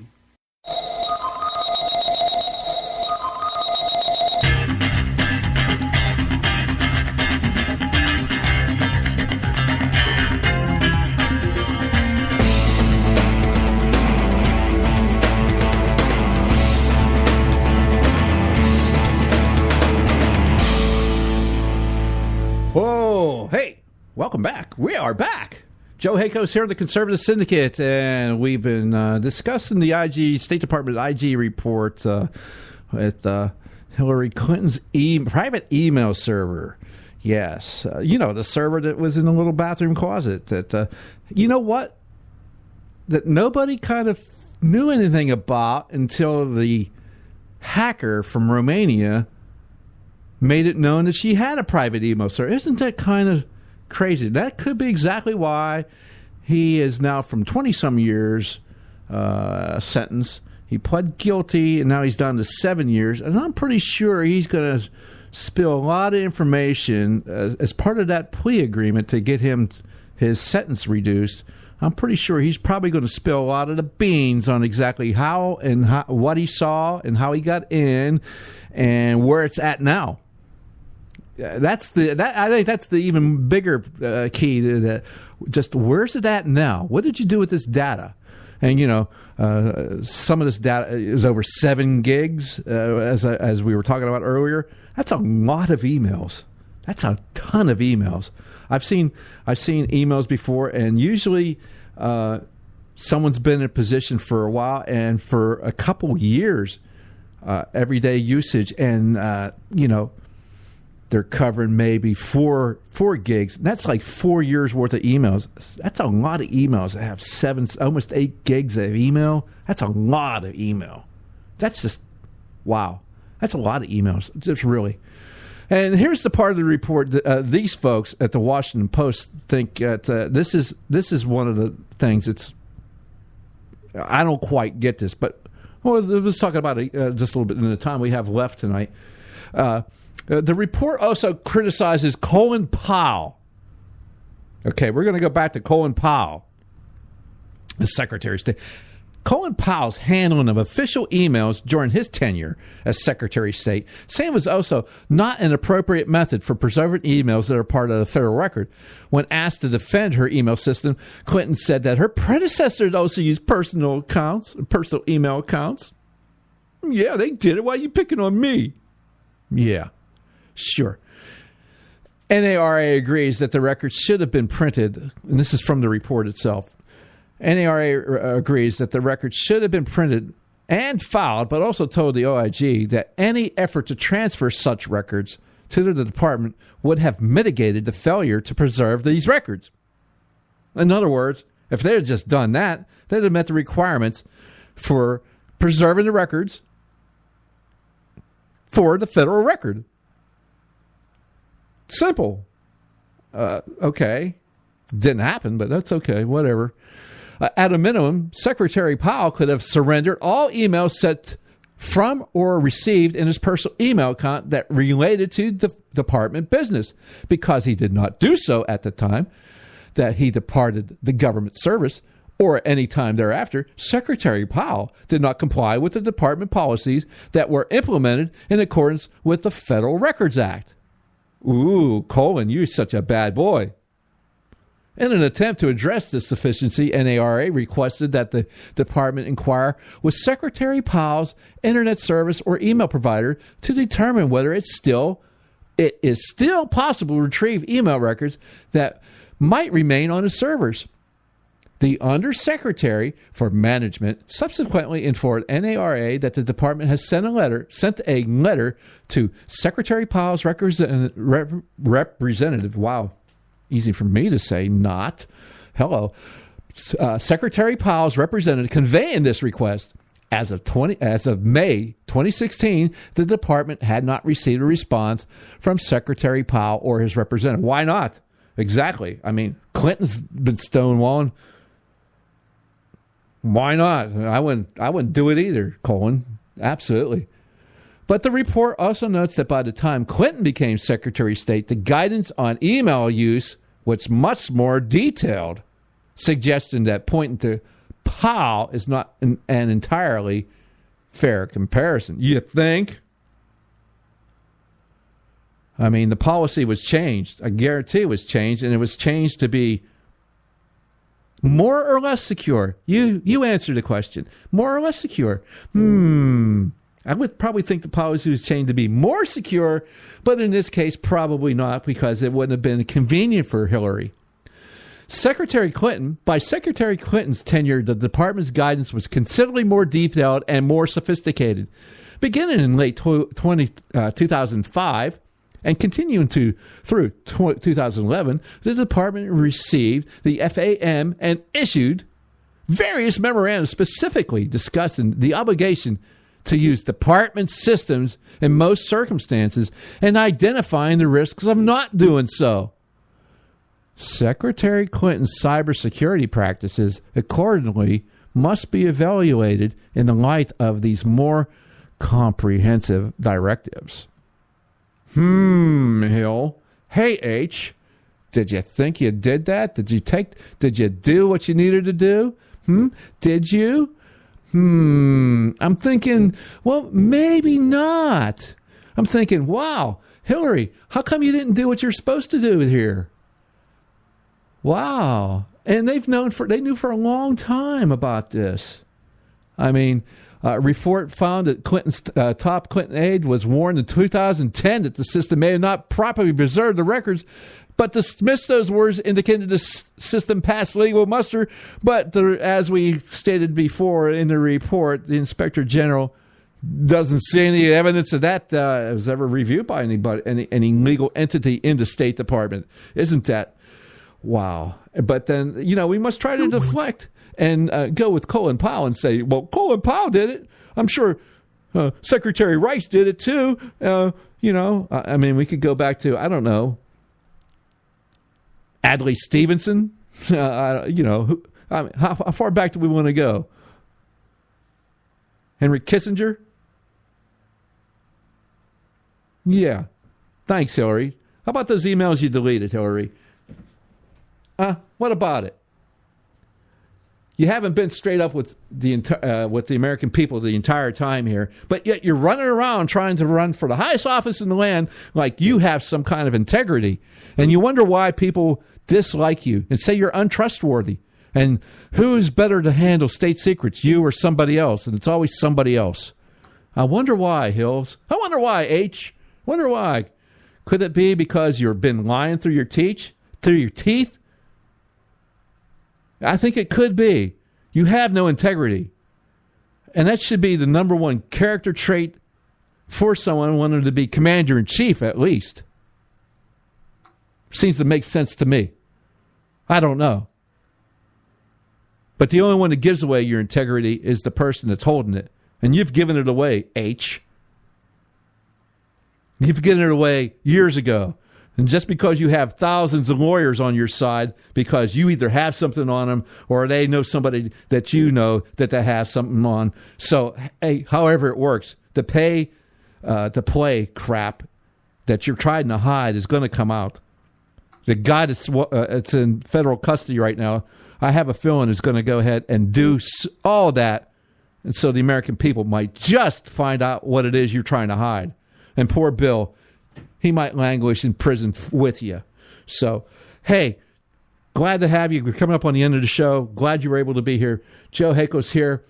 Whoa, hey, welcome back. We are back. Joe Hakos here, the Conservative Syndicate, and we've been discussing the State Department IG report with Hillary Clinton's private email server. Yes, the server that was in the little bathroom closet that, you know what? That nobody kind of knew anything about until the hacker from Romania made it known that she had a private email server. Isn't that kind of crazy? That could be exactly why he is now from 20-some years sentence. He pled guilty, and now he's down to 7 years. And I'm pretty sure he's going to spill a lot of information as part of that plea agreement to get him his sentence reduced. I'm pretty sure he's probably going to spill a lot of the beans on exactly what he saw and how he got in and where it's at now. I think that's the even bigger key to that. Just where's it at now? What did you do with this data? And some of this data is over 7 gigs, as we were talking about earlier. That's a lot of emails. That's a ton of emails. I've seen emails before, and usually someone's been in a position for a while and for a couple years, everyday usage, and they're covering maybe 4 gigs. That's like 4 years worth of emails. That's a lot of emails. I have almost 8 gigs of email. That's a lot of email. That's just, wow. That's a lot of emails. Just really. And here's the part of the report that these folks at the Washington Post think that this is one of the things I don't quite get this, but let's talk about it just a little bit in the time we have left tonight. The report also criticizes Colin Powell. Okay, we're going to go back to Colin Powell, the Secretary of State. Colin Powell's handling of official emails during his tenure as Secretary of State, saying it was also not an appropriate method for preserving emails that are part of the federal record. When asked to defend her email system, Clinton said that her predecessors also used personal email accounts. Yeah, they did it. Why are you picking on me? Yeah. Sure. NARA agrees that the records should have been printed, and this is from the report itself. NARA agrees that the records should have been printed and filed, but also told the OIG that any effort to transfer such records to the department would have mitigated the failure to preserve these records. In other words, if they had just done that, they'd have met the requirements for preserving the records for the federal record. Simple. Okay. Didn't happen, but that's okay. Whatever. At a minimum, Secretary Powell could have surrendered all emails sent from or received in his personal email account that related to the department business. Because he did not do so at the time that he departed the government service or at any time thereafter, Secretary Powell did not comply with the department policies that were implemented in accordance with the Federal Records Act. Ooh, Colin, you're such a bad boy. In an attempt to address this deficiency, NARA requested that the department inquire with Secretary Powell's internet service or email provider to determine whether it is still possible to retrieve email records that might remain on his servers. The Undersecretary for Management subsequently informed NARA that the department has sent a letter to Secretary Powell's representative. Wow. Easy for me to say, not. Hello. Secretary Powell's representative conveying this request. As of May 2016, the department had not received a response from Secretary Powell or his representative. Why not? Exactly. I mean, Clinton's been stonewalling. Why not? I wouldn't do it either, Colin. Absolutely. But the report also notes that by the time Clinton became Secretary of State, the guidance on email use was much more detailed, suggesting that pointing to Powell is not an entirely fair comparison. You think? I mean, the policy was changed. I guarantee it was changed, and it was changed to be more or less secure. You answer the question. More or less secure. I would probably think the policy was changed to be more secure, but in this case, probably not, because it wouldn't have been convenient for Hillary. By Secretary Clinton's tenure, the department's guidance was considerably more detailed and more sophisticated. Beginning in late 2005 and continuing through 2011, the department received the FAM and issued various memorandums specifically discussing the obligation to use department systems in most circumstances and identifying the risks of not doing so. Secretary Clinton's cybersecurity practices, accordingly, must be evaluated in the light of these more comprehensive directives. Hill. Hey, H. Did you think you did that? Did you do what you needed to do? Did you? I'm thinking, well, maybe not. I'm thinking, wow, Hillary, how come you didn't do what you're supposed to do here? Wow. And they knew for a long time about this. I mean, report found that Clinton's top Clinton aide was warned in 2010 that the system may have not properly preserved the records, but dismissed those words indicating the system passed legal muster. But as we stated before in the report, the Inspector General doesn't see any evidence of that was ever reviewed by anybody, any legal entity in the State Department. Isn't that wow? But then, we must try to deflect and go with Colin Powell and say, well, Colin Powell did it. I'm sure Secretary Rice did it too. I mean, we could go back to, I don't know, Adlai Stevenson. How far back do we want to go? Henry Kissinger? Yeah. Thanks, Hillary. How about those emails you deleted, Hillary? What about it? You haven't been straight up with the American people the entire time here, but yet you're running around trying to run for the highest office in the land like you have some kind of integrity, and you wonder why people dislike you and say you're untrustworthy. And who's better to handle state secrets, you or somebody else? And it's always somebody else. I wonder why, Hills. I wonder why, H. Wonder why. Could it be because you've been lying through your teeth? I think it could be. You have no integrity. And that should be the number one character trait for someone wanting to be commander-in-chief, at least. Seems to make sense to me. I don't know. But the only one that gives away your integrity is the person that's holding it. And you've given it away, H. You've given it away years ago. And just because you have thousands of lawyers on your side, because you either have something on them or they know somebody that you know that they have something on. So, hey, however it works, the play crap that you're trying to hide is going to come out. The guy that's in federal custody right now, I have a feeling is going to go ahead and do all that. And so the American people might just find out what it is you're trying to hide. And poor Bill, he might languish in prison with you. So, hey, glad to have you. We're coming up on the end of the show. Glad you were able to be here. Joe Hakel's here.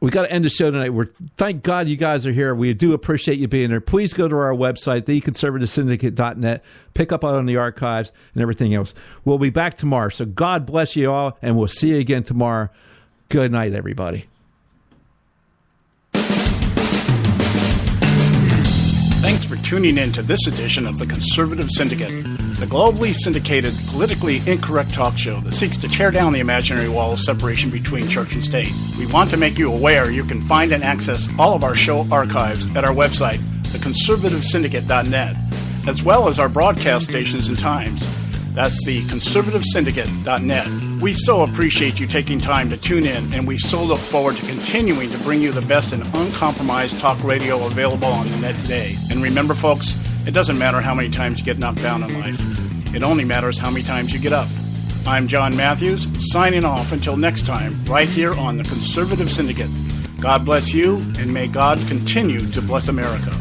We got to end the show tonight. Thank God you guys are here. We do appreciate you being there. Please go to our website, theconservativesyndicate.net. Pick up on the archives and everything else. We'll be back tomorrow. So God bless you all, and we'll see you again tomorrow. Good night, everybody. Thanks for tuning in to this edition of the Conservative Syndicate, the globally syndicated, politically incorrect talk show that seeks to tear down the imaginary wall of separation between church and state. We want to make you aware you can find and access all of our show archives at our website, theconservativesyndicate.net, as well as our broadcast stations and times. That's the conservativesyndicate.net. We so appreciate you taking time to tune in, and we so look forward to continuing to bring you the best and uncompromised talk radio available on the net today. And remember, folks, it doesn't matter how many times you get knocked down in life. It only matters how many times you get up. I'm John Matthews, signing off until next time, right here on the Conservative Syndicate. God bless you, and may God continue to bless America.